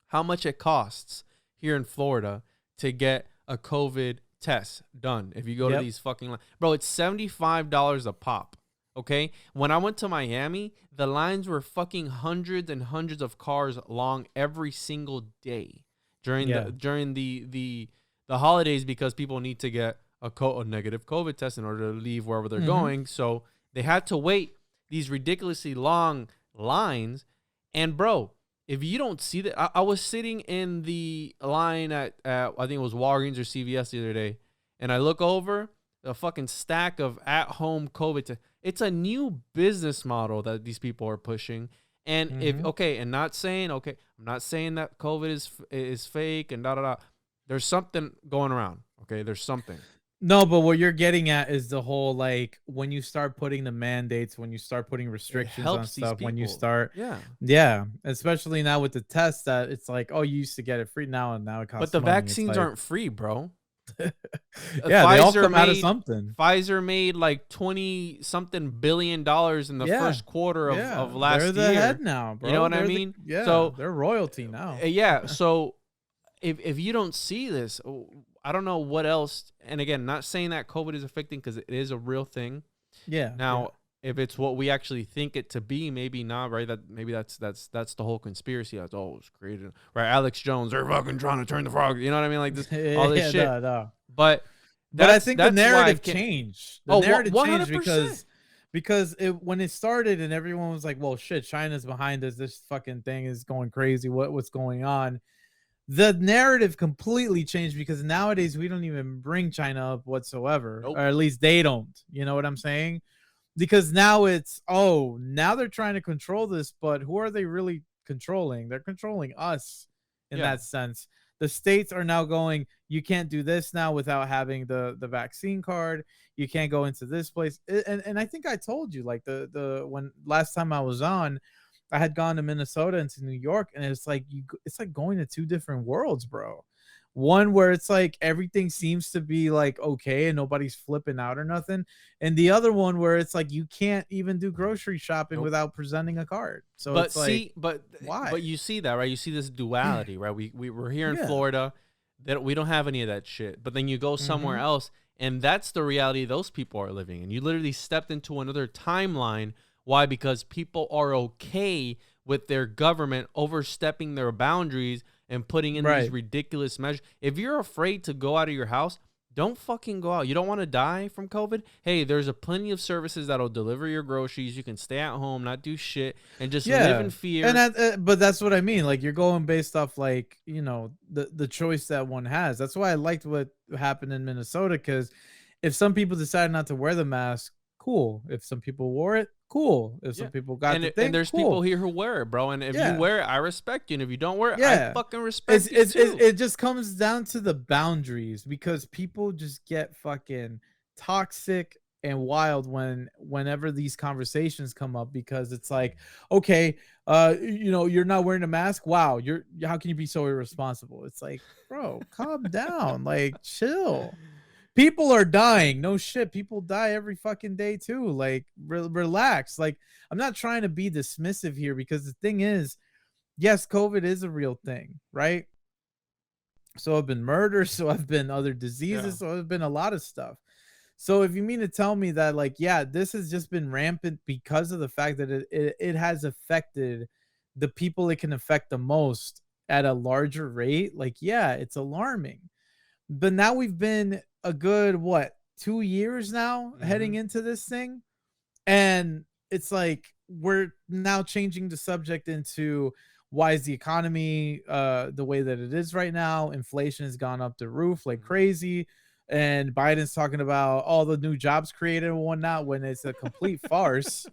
[SPEAKER 3] how much it costs here in Florida to get a COVID test done. If you go to these fucking bro, it's $75 a pop. Okay, when I went to Miami, the lines were fucking hundreds and hundreds of cars long every single day during the holidays, because people need to get a negative COVID test in order to leave wherever they're going. So they had to wait these ridiculously long lines. And bro, if you don't see that, I was sitting in the line at I think it was Walgreens or CVS the other day, and I look over a fucking stack of at-home COVID. It's a new business model that these people are pushing. And I'm not saying that COVID is fake and da. There's something going around. Okay, there's something.
[SPEAKER 2] No, but what you're getting at is the whole, like, when you start putting the mandates, when you start putting restrictions on stuff, when you start, yeah, especially now with the test, that it's like, oh, you used to get it free now, and now it costs.
[SPEAKER 3] But the
[SPEAKER 2] money.
[SPEAKER 3] vaccines aren't free, bro.
[SPEAKER 2] Yeah, they all come out of something.
[SPEAKER 3] Pfizer made like $20-something billion in the first quarter of last year.
[SPEAKER 2] They're the head now, bro.
[SPEAKER 3] You know what I mean?
[SPEAKER 2] So they're royalty now.
[SPEAKER 3] Yeah. So if you don't see this, I don't know what else. And again, not saying that COVID is affecting, because it is a real thing.
[SPEAKER 2] Yeah.
[SPEAKER 3] Now, if it's what we actually think it to be, maybe not, right? Maybe that's the whole conspiracy. That's all it was created, right? Alex Jones, they're fucking trying to turn the frog. You know what I mean? Like this, all this shit.
[SPEAKER 2] No.
[SPEAKER 3] But
[SPEAKER 2] I think the narrative changed. The narrative
[SPEAKER 3] 100%.
[SPEAKER 2] changed because when it started and everyone was like, "Well, shit, China's behind us. This fucking thing is going crazy. What's going on?" The narrative completely changed, because nowadays we don't even bring China up whatsoever, or at least they don't. You know what I'm saying? Because now it's, now they're trying to control this, but who are they really controlling? They're controlling us in that sense. The states are now going, you can't do this now without having the vaccine card. You can't go into this place. And I think I told you, like, when last time I was on, I had gone to Minnesota and to New York, and it's like going to two different worlds, bro. One where it's like everything seems to be like okay and nobody's flipping out or nothing, and the other one where it's like you can't even do grocery shopping without presenting a card. So
[SPEAKER 3] but
[SPEAKER 2] it's like,
[SPEAKER 3] why? But you see that, right? You see this duality, right? We're here in Florida, that we don't have any of that shit. But then you go somewhere else, and that's the reality those people are living in. You literally stepped into another timeline. Why? Because people are okay with their government overstepping their boundaries and putting in these ridiculous measures. If you're afraid to go out of your house, don't fucking go out. You don't want to die from COVID? Hey, there's plenty of services that'll deliver your groceries. You can stay at home, not do shit, and just live in fear.
[SPEAKER 2] And but that's what I mean. Like, you're going based off, like, you know, the choice that one has. That's why I liked what happened in Minnesota, because if some people decided not to wear the mask, cool. If some people wore it, cool. If some people got the thing,
[SPEAKER 3] and there's people here who wear it, bro. And if you wear it, I respect you. And if you don't wear it, I fucking respect you too.
[SPEAKER 2] It just comes down to the boundaries, because people just get fucking toxic and wild whenever these conversations come up, because it's like, okay, you know, you're not wearing a mask. Wow, how can you be so irresponsible? It's like, bro, calm down, like, chill. People are dying. No shit. People die every fucking day too. Like, relax. Like, I'm not trying to be dismissive here, because the thing is, yes, COVID is a real thing, right? So have been murders. So have been other diseases. So have been a lot of stuff. So if you mean to tell me that, like, yeah, this has just been rampant because of the fact that it has affected the people it can affect the most at a larger rate, like, yeah, it's alarming. But now we've been a good 2 years now heading into this thing, and it's like we're now changing the subject into why is the economy the way that it is right now. Inflation has gone up the roof like crazy, and Biden's talking about all the new jobs created and whatnot, when it's a complete farce.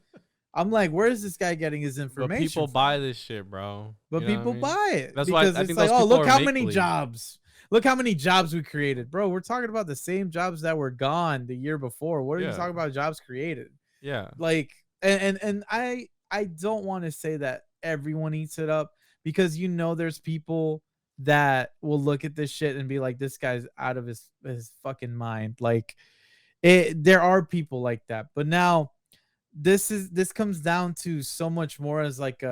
[SPEAKER 2] I'm like, where is this guy getting his information?
[SPEAKER 3] But people buy this shit, bro.
[SPEAKER 2] But people buy it.
[SPEAKER 3] That's why I
[SPEAKER 2] think it's like, oh, look how many jobs. Look how many jobs we created. Bro, we're talking about the same jobs that were gone the year before. What are you talking about jobs created?
[SPEAKER 3] Yeah.
[SPEAKER 2] Like, and I don't want to say that everyone eats it up, because, you know, there's people that will look at this shit and be like, this guy's out of his fucking mind. Like, there are people like that. But now this comes down to so much more as like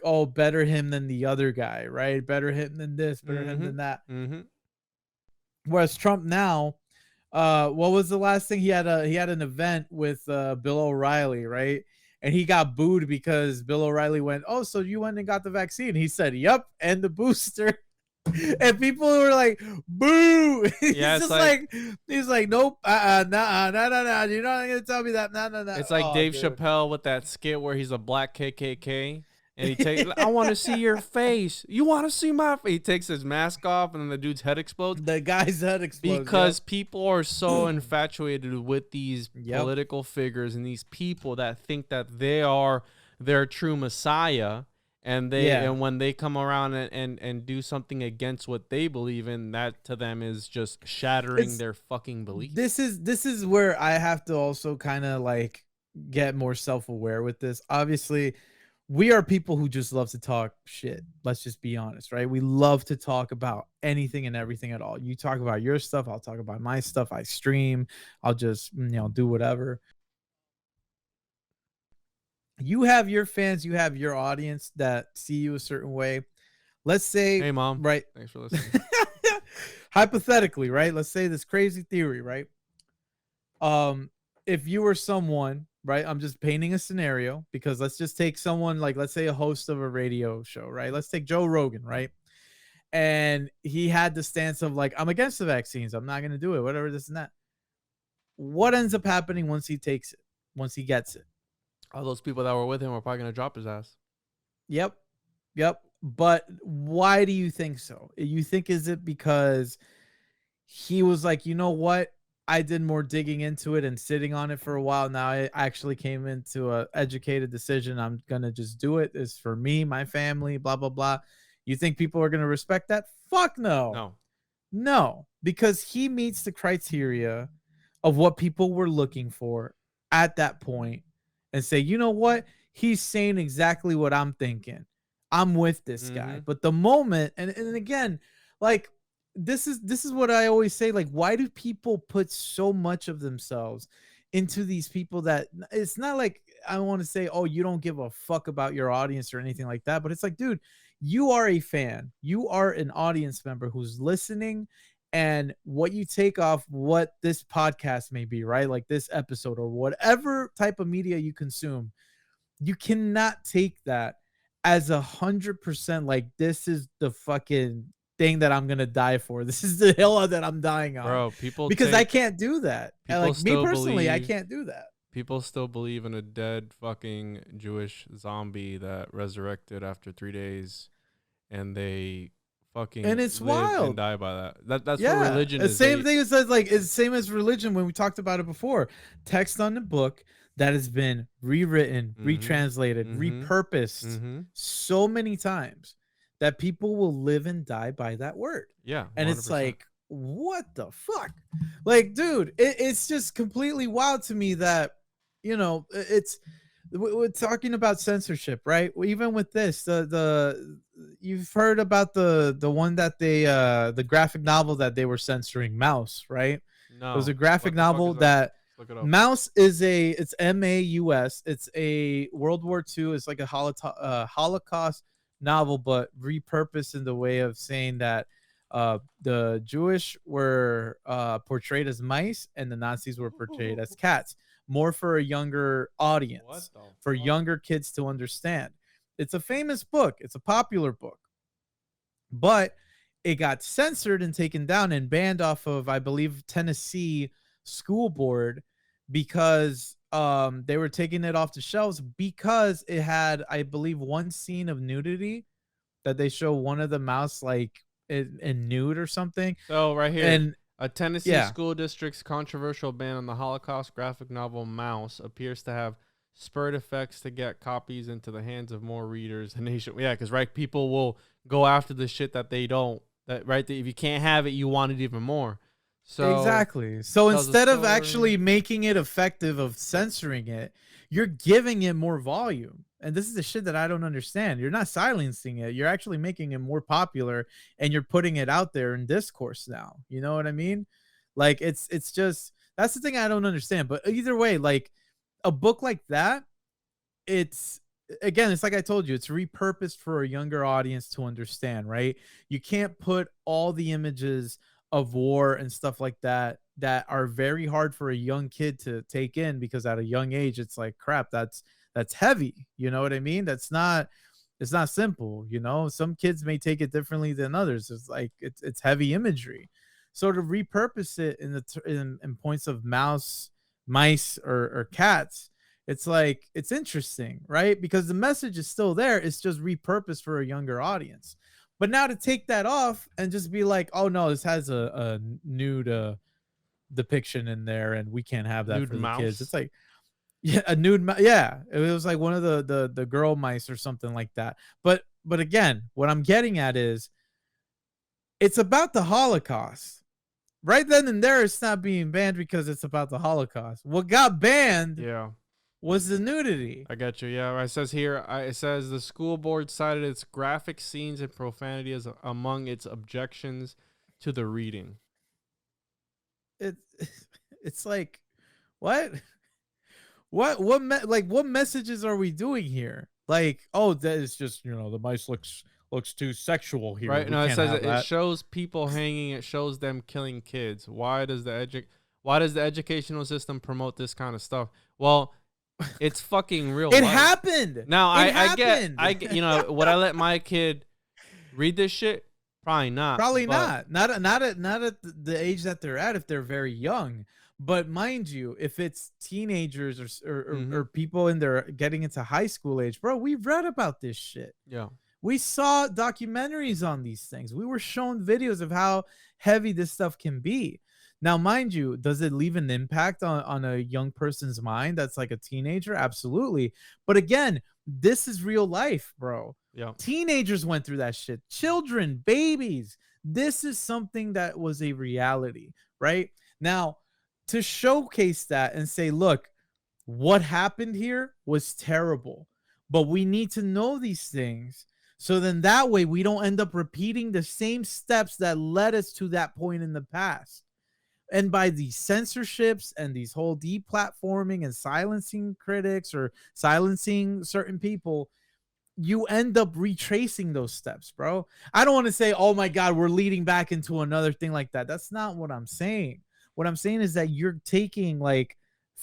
[SPEAKER 2] oh, better him than the other guy, right? Better him than this, better him than that. Whereas Trump now, what was the last thing he had? He had an event with Bill O'Reilly, right? And he got booed because Bill O'Reilly went, "Oh, so you went and got the vaccine?" He said, "Yep, and the booster." and people were like, "Boo!" He's
[SPEAKER 3] Yeah, it's
[SPEAKER 2] just like, he's like, "Nope, nah, no, you're not gonna tell me that, no."
[SPEAKER 3] It's like Dave Chappelle with that skit where he's a black KKK. And he takes, I want to see your face. You want to see my face? He takes his mask off, and then the dude's head explodes.
[SPEAKER 2] The guy's head explodes.
[SPEAKER 3] Because people are so infatuated with these political figures and these people that think that they are their true messiah. And and when they come around and do something against what they believe in, that to them is just shattering their fucking belief.
[SPEAKER 2] This is where I have to also kind of like get more self-aware with this. Obviously, we are people who just love to talk shit. Let's just be honest, right? We love to talk about anything and everything at all. You talk about your stuff, I'll talk about my stuff. I stream, I'll just, do whatever. You have your fans, you have your audience that see you a certain way. Let's say,
[SPEAKER 3] hey, Mom.
[SPEAKER 2] Right.
[SPEAKER 3] Thanks for listening.
[SPEAKER 2] Hypothetically, right? Let's say this crazy theory, right? If you were someone, right? I'm just painting a scenario because let's just take someone like, let's say a host of a radio show, right? Let's take Joe Rogan, right? And he had the stance of like, I'm against the vaccines. I'm not going to do it, whatever, this and that. What ends up happening once he takes it, once he gets it?
[SPEAKER 3] All those people that were with him are probably going to drop his ass.
[SPEAKER 2] Yep. But why do you think so? You think, is it because he was like, you know what? I did more digging into it and sitting on it for a while. Now I actually came into a educated decision. I'm going to just do it. It's for me, my family, blah, blah, blah. You think people are going to respect that? Fuck no. No, because he meets the criteria of what people were looking for at that point and say, you know what? He's saying exactly what I'm thinking. I'm with this guy. But the moment, and again, like, this is what I always say. Like, why do people put so much of themselves into these people that it's not like, I want to say, oh, you don't give a fuck about your audience or anything like that. But it's like, dude, you are a fan. You are an audience member who's listening, and what you take off what this podcast may be, right? Like this episode or whatever type of media you consume, you cannot take that as 100% like this is the fucking thing that I'm gonna die for. This is the hill that I'm dying on.
[SPEAKER 3] Bro, people
[SPEAKER 2] because I can't do that. Like me personally, I can't do that.
[SPEAKER 3] People still believe in a dead fucking Jewish zombie that resurrected after 3 days, and they fucking
[SPEAKER 2] and it's
[SPEAKER 3] live
[SPEAKER 2] wild
[SPEAKER 3] and die by that. That's what religion is.
[SPEAKER 2] Same thing as like it's same as religion when we talked about it before. Text on the book that has been rewritten, retranslated, repurposed so many times that people will live and die by that word.
[SPEAKER 3] Yeah. 100%.
[SPEAKER 2] And it's like, what the fuck? Like, dude, it's just completely wild to me that, we're talking about censorship, right? Even with this, you've heard about the one that they, the graphic novel that they were censoring, Mouse, right?
[SPEAKER 3] No.
[SPEAKER 2] It was a graphic novel that Mouse is it's MAUS. It's a World War II. It's like a Holocaust novel, but repurposed in the way of saying that the Jewish were portrayed as mice and the Nazis were portrayed as cats, more for a younger audience, for younger kids to understand. It's a famous book. It's a popular book, but it got censored and taken down and banned off of, I believe, Tennessee school board because they were taking it off the shelves because it had, I believe, one scene of nudity that they show one of the mouse like in nude or something.
[SPEAKER 3] So right here,
[SPEAKER 2] and
[SPEAKER 3] a Tennessee school district's controversial ban on the Holocaust graphic novel Mouse appears to have spurred effects to get copies into the hands of more readers. Because people will go after the shit that they don't. If you can't have it, you want it even more. So
[SPEAKER 2] exactly. So instead of actually making it effective of censoring it, you're giving it more volume. And this is the shit that I don't understand. You're not silencing it. You're actually making it more popular, and you're putting it out there in discourse now. You know what I mean? Like it's just, that's the thing I don't understand. But either way, like a book like that, it's like I told you, it's repurposed for a younger audience to understand, right? You can't put all the images of war and stuff like that are very hard for a young kid to take in, because at a young age, it's like, crap, that's heavy. You know what I mean? That's not It's not simple, you know. Some kids may take it differently than others. It's like it's heavy imagery. So to repurpose it in points of mice or cats, it's like it's interesting, right? Because the message is still there. It's just repurposed for a younger audience. But now to take that off and just be like, oh no, this has a nude depiction in there, and we can't have that
[SPEAKER 3] Nude
[SPEAKER 2] for the
[SPEAKER 3] mouse?
[SPEAKER 2] kids. It's like, yeah, a nude yeah, it was like one of the girl mice or something like that. But again, what I'm getting at is it's about the Holocaust. Right then and there, it's not being banned because it's about the Holocaust. What got banned was the nudity.
[SPEAKER 3] I got you. Yeah, it says here, it says the school board cited its graphic scenes and profanity as among its objections to the reading.
[SPEAKER 2] It's like, what what messages are we doing here? Like, oh, that is just, the mice looks too sexual here.
[SPEAKER 3] Right? No, it says it shows people hanging. It shows them killing kids. Why does the educational system promote this kind of stuff? Well, it's fucking real.
[SPEAKER 2] It
[SPEAKER 3] life.
[SPEAKER 2] happened.
[SPEAKER 3] Now I get, would I let my kid read this shit? Probably not.
[SPEAKER 2] Probably not. Not at the age that they're at if they're very young. But mind you, if it's teenagers or people in their getting into high school age, bro, we've read about this shit.
[SPEAKER 3] Yeah.
[SPEAKER 2] We saw documentaries on these things. We were shown videos of how heavy this stuff can be. Now, mind you, does it leave an impact on a young person's mind that's like a teenager? Absolutely. But again, this is real life, bro.
[SPEAKER 3] Yeah.
[SPEAKER 2] Teenagers went through that shit. Children, babies. This is something that was a reality, right? Now, to showcase that and say, look, what happened here was terrible, but we need to know these things. So then that way we don't end up repeating the same steps that led us to that point in the past. And by these censorships and these whole deplatforming and silencing critics or silencing certain people, you end up retracing those steps, bro. I don't want to say, oh my God, we're leading back into another thing like that. That's not what I'm saying. What I'm saying is that you're taking like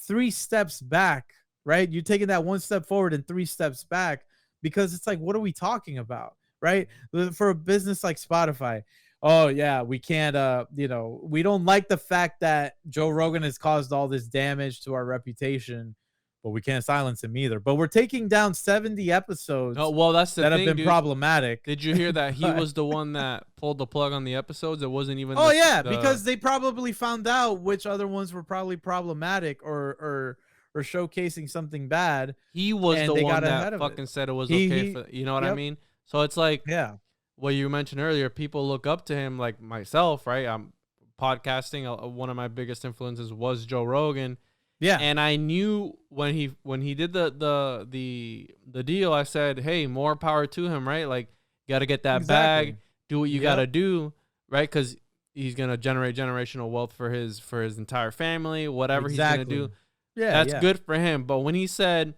[SPEAKER 2] 3 steps back, right? You're taking that 1 step forward and 3 steps back. Because it's like, what are we talking about, right? For a business like Spotify, oh yeah, we can't, we don't like the fact that Joe Rogan has caused all this damage to our reputation, but we can't silence him either. But we're taking down 70 episodes.
[SPEAKER 3] Oh, well, that's the
[SPEAKER 2] that
[SPEAKER 3] thing,
[SPEAKER 2] have been problematic.
[SPEAKER 3] Did you hear that he was the one that pulled the plug on the episodes? It wasn't even.
[SPEAKER 2] Oh yeah, because they probably found out which other ones were probably problematic or showcasing something bad.
[SPEAKER 3] He was the one that fucking said it was okay for, you know what I mean? So it's like,
[SPEAKER 2] yeah,
[SPEAKER 3] what you mentioned earlier, people look up to him, like myself, right? I'm podcasting. One of my biggest influences was Joe Rogan.
[SPEAKER 2] Yeah.
[SPEAKER 3] And I knew when he did the deal, I said, hey, more power to him, right? Like, you got to get that bag, do what you got to do, right? Because he's going to generate generational wealth for his entire family, whatever he's going to do. Yeah, that's good for him. But when he said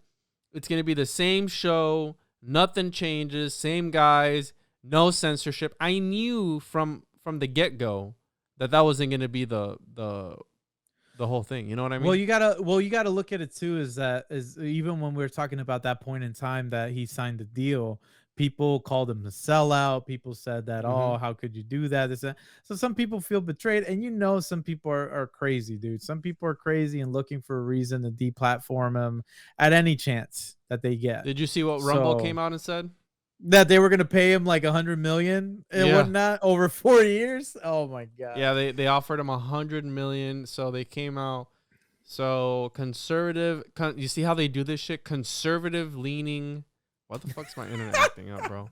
[SPEAKER 3] it's going to be the same show, nothing changes, same guys, no censorship, I knew from the get-go that wasn't going to be the whole thing. You know what I mean?
[SPEAKER 2] Well, you gotta look at it too. Is even when we were talking about that point in time that he signed the deal, people called him a sellout. People said that, oh, how could you do that? So some people feel betrayed, and some people are crazy, dude. Some people are crazy and looking for a reason to deplatform him at any chance that they get.
[SPEAKER 3] Did you see what Rumble came out and said?
[SPEAKER 2] That they were gonna pay him like $100 million and whatnot over 4 years. Oh my God.
[SPEAKER 3] Yeah, they offered him $100 million. So they came out. So conservative. You see how they do this shit? Conservative leaning. What the fuck's my internet acting up, bro?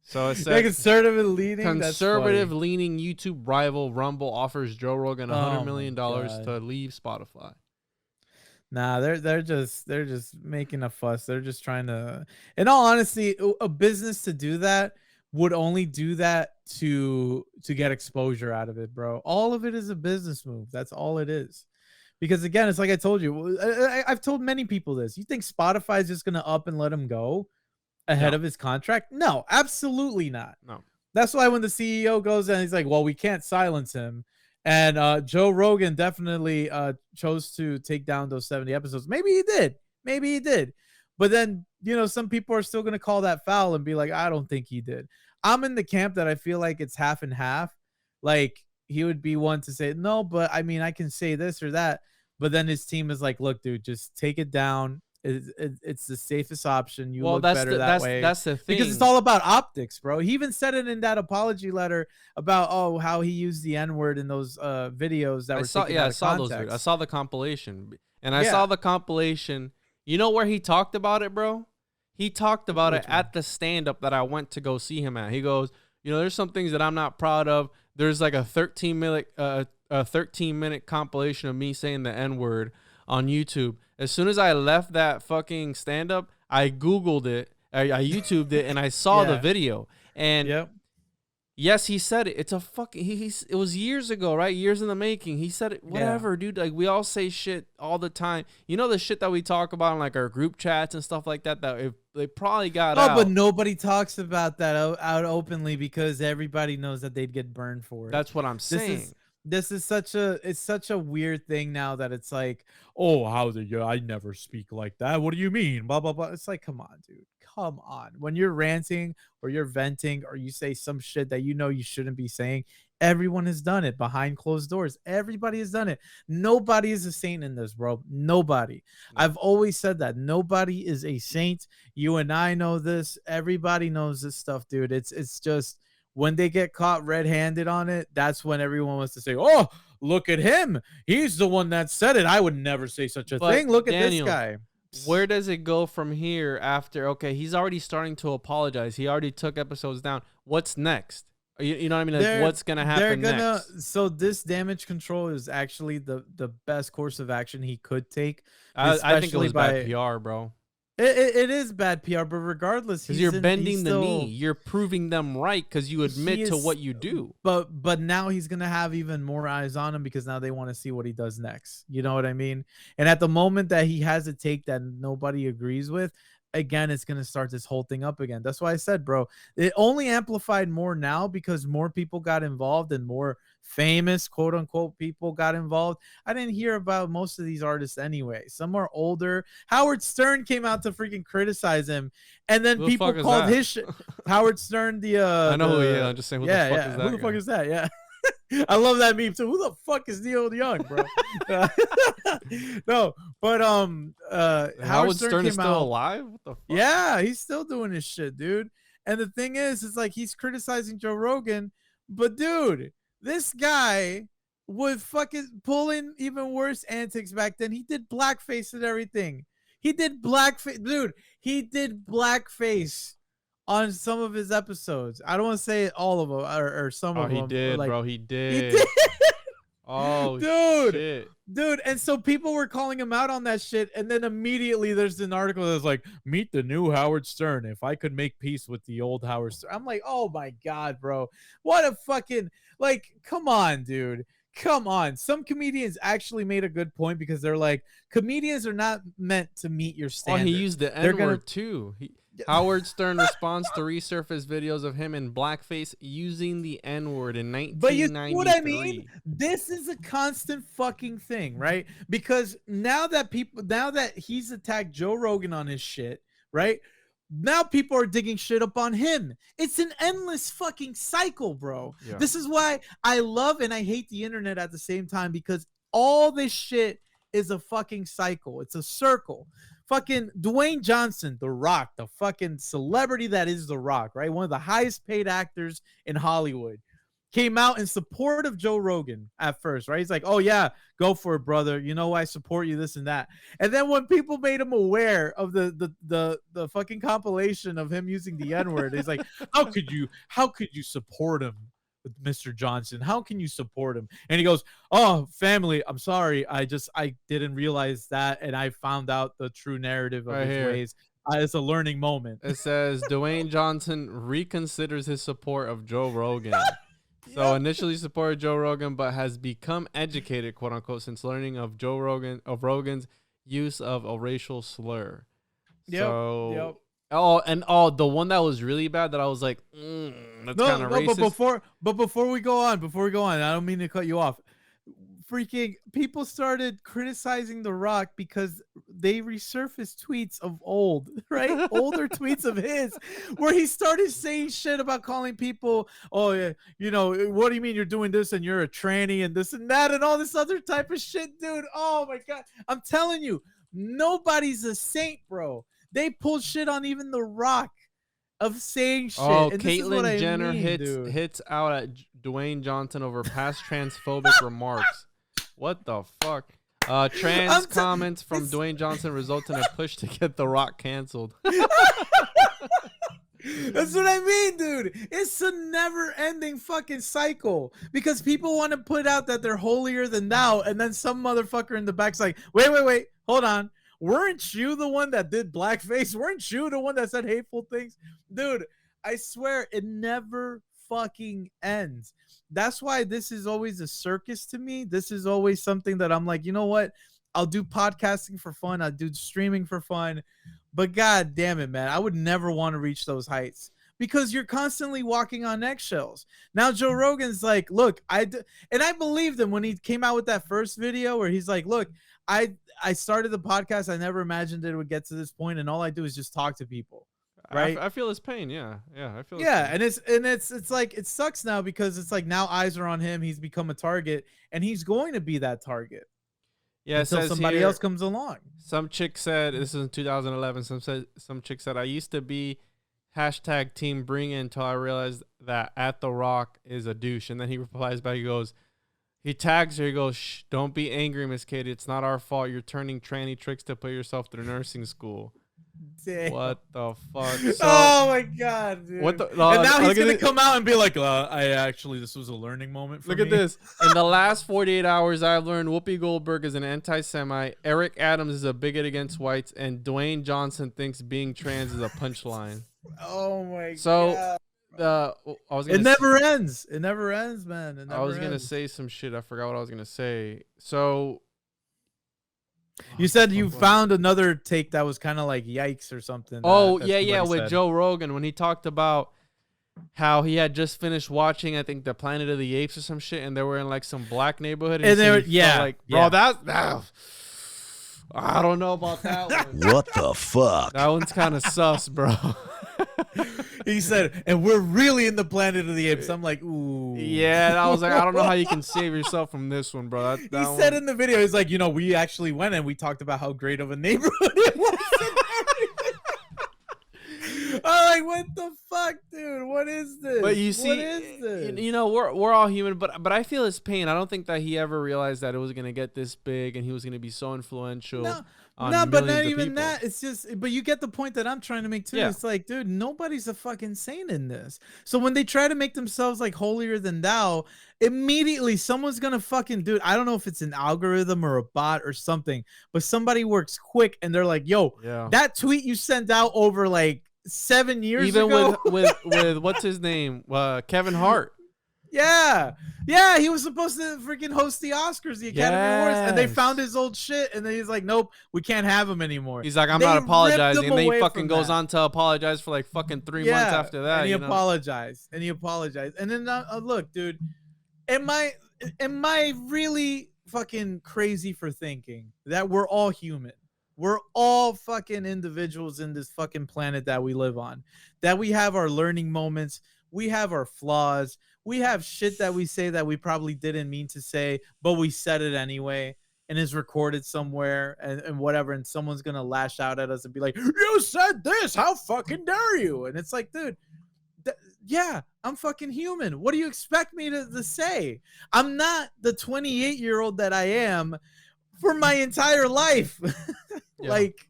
[SPEAKER 3] So it said
[SPEAKER 2] conservative leaning.
[SPEAKER 3] Conservative leaning YouTube rival Rumble offers Joe Rogan $100 million to leave Spotify.
[SPEAKER 2] Nah, they're just making a fuss. They're just trying to. In all honesty, a business to do that would only do that to get exposure out of it, bro. All of it is a business move. That's all it is. Because again, it's like I told you. I've told many people this. You think Spotify is just gonna up and let him go ahead of his contract? No, absolutely not.
[SPEAKER 3] No.
[SPEAKER 2] That's why when the CEO goes and he's like, "Well, we can't silence him." And Joe Rogan definitely chose to take down those 70 episodes. Maybe he did. But then, some people are still going to call that foul and be like, I don't think he did. I'm in the camp that I feel like it's half and half. Like, he would be one to say, no, but I mean, I can say this or that. But then his team is like, look, dude, just take it down. It's the safest option. You look better that way.
[SPEAKER 3] That's the thing.
[SPEAKER 2] Because it's all about optics, bro. He even said it in that apology letter about, how he used the N-word in those videos that were taken out of context.
[SPEAKER 3] I saw the compilation. And I saw the compilation. You know where he talked about it, bro? He talked about it at the stand-up that I went to go see him at. He goes, there's some things that I'm not proud of. There's like a 13-minute compilation of me saying the N-word on YouTube. As soon as I left that fucking stand-up, I Googled it, I YouTubed it, and I saw the video. And yes, he said it. It's a fucking. It was years ago, right? Years in the making. He said it. Whatever, dude. Like, we all say shit all the time. The shit that we talk about in like our group chats and stuff like that. That they probably got out.
[SPEAKER 2] But nobody talks about that out openly because everybody knows that they'd get burned for it.
[SPEAKER 3] That's what I'm saying.
[SPEAKER 2] This is such a weird thing now that it's like, oh, I never speak like that. What do you mean? Blah, blah, blah. It's like, come on, dude. Come on. When you're ranting or you're venting or you say some shit that you shouldn't be saying, everyone has done it behind closed doors. Everybody has done it. Nobody is a saint in this, bro. Nobody. I've always said that. Nobody is a saint. You and I know this. Everybody knows this stuff, dude. It's just when they get caught red-handed on it, that's when everyone wants to say, oh, look at him. He's the one that said it. I would never say such a thing. Look at this guy.
[SPEAKER 3] Where does it go from here after? Okay, he's already starting to apologize. He already took episodes down. What's next? You know what I mean? Like, what's going to happen next?
[SPEAKER 2] So this damage control is actually the best course of action he could take.
[SPEAKER 3] I think it was bad PR, bro.
[SPEAKER 2] It is bad PR, but regardless,
[SPEAKER 3] because you're bending the knee, you're proving them right because you admit to what you do.
[SPEAKER 2] But now he's gonna have even more eyes on him because now they want to see what he does next. You know what I mean? And at the moment that he has a take that nobody agrees with, again, it's going to start this whole thing up again. That's why I said, bro, it only amplified more now because more people got involved and more famous, quote unquote, people got involved. I didn't hear about most of these artists anyway. Some are older. Howard Stern came out to freaking criticize him. And then people called his shit. Howard Stern,
[SPEAKER 3] I know who he is. I'm just saying, who the fuck is that?
[SPEAKER 2] Who the fuck is that? Yeah. I love that meme too. Who the fuck is Neil Young, bro? No, but
[SPEAKER 3] Howard Stern is still alive? What the fuck?
[SPEAKER 2] Yeah, he's still doing his shit, dude. And the thing is, it's like he's criticizing Joe Rogan, but dude, this guy was fucking pulling even worse antics back then. He did blackface and everything. He did blackface, dude. He did blackface on some of his episodes. I don't want to say all of them or some of them.
[SPEAKER 3] He did,
[SPEAKER 2] like,
[SPEAKER 3] bro. He did. Oh,
[SPEAKER 2] dude.
[SPEAKER 3] shit.
[SPEAKER 2] Dude, and so people were calling him out on that shit, and then immediately there's an article that's like, meet the new Howard Stern. If I could make peace with the old Howard Stern. I'm like, oh my God, bro. What a fucking, like, come on, dude. Come on. Some comedians actually made a good point because they're like, comedians are not meant to meet your standards.
[SPEAKER 3] Oh, he used the N-word too. Howard Stern responds to resurface videos of him in blackface using the N-word in 1993.
[SPEAKER 2] But you know what I mean? This is a constant fucking thing, right? Because now that he's attacked Joe Rogan on his shit, right? Now people are digging shit up on him. It's an endless fucking cycle, bro. Yeah. This is why I love and I hate the internet at the same time, because all this shit is a fucking cycle. It's a circle. Fucking Dwayne Johnson, The Rock, the fucking celebrity that is The Rock, right? One of the highest paid actors in Hollywood, came out in support of Joe Rogan at first, right? He's like, oh yeah, go for it, brother. You know, I support you, this and that. And then when people made him aware of the fucking compilation of him using the N-word, he's like, how could you support him, Mr. Johnson? How can you support him? And he goes, oh, family, I'm sorry. I didn't realize that. And I found out the true narrative of his ways. It's a learning moment.
[SPEAKER 3] It says Dwayne Johnson reconsiders his support of Joe Rogan. So initially supported Joe Rogan, but has become educated, quote unquote, since learning of Rogan's use of a racial slur. The one that was really bad that I was like, that's kind of racist.
[SPEAKER 2] But before we go on, I don't mean to cut you off. freaking people started criticizing The Rock because they resurfaced tweets of old, right? Older tweets of his where he started saying shit about calling people, oh, yeah, you know, what do you mean you're doing this and you're a tranny and this and that and all this other type of shit, dude. Oh my God. I'm telling you, nobody's a saint, bro. They pulled shit on even The Rock of saying shit.
[SPEAKER 3] Oh,
[SPEAKER 2] and this is what
[SPEAKER 3] Caitlyn
[SPEAKER 2] I
[SPEAKER 3] Jenner
[SPEAKER 2] mean,
[SPEAKER 3] hits out at Dwayne Johnson over past transphobic remarks. What the fuck? Trans comments from Dwayne Johnson result in a push to get The Rock canceled.
[SPEAKER 2] That's what I mean, dude. It's a never-ending fucking cycle because people want to put out that they're holier than thou, and then some motherfucker in the back's like, wait, hold on. Weren't you the one that did blackface? Weren't you the one that said hateful things? Dude, I swear it never fucking ends. That's why this is always a circus to me. This is always something that I'm like, you know what? I'll do podcasting for fun. I'll do streaming for fun. But God damn it, man. I would never want to reach those heights because you're constantly walking on eggshells. Now, Joe Rogan's like, look, and I believed him when he came out with that first video where he's like, look, I started the podcast. I never imagined it would get to this point, and all I do is just talk to people. Right?
[SPEAKER 3] I feel his pain. Yeah. I feel.
[SPEAKER 2] Yeah, and it's like it sucks now because it's like now eyes are on him. He's become a target, and he's going to be that target.
[SPEAKER 3] Yeah,
[SPEAKER 2] until somebody else comes along.
[SPEAKER 3] Some chick said, this is in 2011. Some chick said, I used to be hashtag Team Bring In until I realized that at The Rock is a douche. And then he replies back. He goes, he tags her. He goes, shh, don't be angry, Miss Katie. It's not our fault. You're turning tranny tricks to put yourself through nursing school. Damn. What the fuck? So,
[SPEAKER 2] oh my God, dude.
[SPEAKER 3] What the,
[SPEAKER 2] and now he's going to come out and be like, this was a learning moment for me.
[SPEAKER 3] Look at this. In the last 48 hours, I've learned Whoopi Goldberg is an anti-Semite, Eric Adams is a bigot against whites, and Dwayne Johnson thinks being trans is a punchline.
[SPEAKER 2] Oh my God.
[SPEAKER 3] So,
[SPEAKER 2] it never ends. It never ends, man.
[SPEAKER 3] I was going to say some shit. I forgot what I was going to say. So,
[SPEAKER 2] you said you found another take that was kind of like yikes or something.
[SPEAKER 3] Oh, yeah, with Joe Rogan when he talked about how he had just finished watching, I think, The Planet of the Apes or some shit, and they were in like some black neighborhood.
[SPEAKER 2] And they were,
[SPEAKER 3] bro, I don't know about that one.
[SPEAKER 1] What the fuck?
[SPEAKER 3] That one's kind of sus, bro.
[SPEAKER 2] He said, and we're really in the Planet of the Apes. I'm like, ooh.
[SPEAKER 3] Yeah, I was like, I don't know how you can save yourself from this one, bro.
[SPEAKER 2] He said in the video, he's like, we actually went and we talked about how great of a neighborhood it was. I'm like, what the fuck, dude? What is this?
[SPEAKER 3] But you see,
[SPEAKER 2] what is this?
[SPEAKER 3] We're all human, but I feel his pain. I don't think that he ever realized that it was gonna get this big and he was gonna be so influential.
[SPEAKER 2] No, but not even that. It's just, but you get the point that I'm trying to make too. Yeah. It's like, dude, nobody's a fucking saint in this. So when they try to make themselves like holier than thou, immediately someone's gonna fucking, dude, I don't know if it's an algorithm or a bot or something, but somebody works quick and they're like, yo, that tweet you sent out over like 7 years ago.
[SPEAKER 3] Even with what's his name? Kevin Hart.
[SPEAKER 2] Yeah, he was supposed to freaking host the Oscars, the Academy Awards, and they found his old shit, and then he's like, nope, we can't have him anymore.
[SPEAKER 3] He's like, I'm not apologizing, and then he fucking goes on to apologize for like fucking 3 months after that.
[SPEAKER 2] And he apologized, and then look, dude, am I really fucking crazy for thinking that we're all human? We're all fucking individuals in this fucking planet that we live on, that we have our learning moments, we have our flaws, we have shit that we say that we probably didn't mean to say, but we said it anyway and is recorded somewhere and whatever. And someone's going to lash out at us and be like, you said this, how fucking dare you? And it's like, dude, yeah, I'm fucking human. What do you expect me to say? I'm not the 28-year-old that I am for my entire life. Like,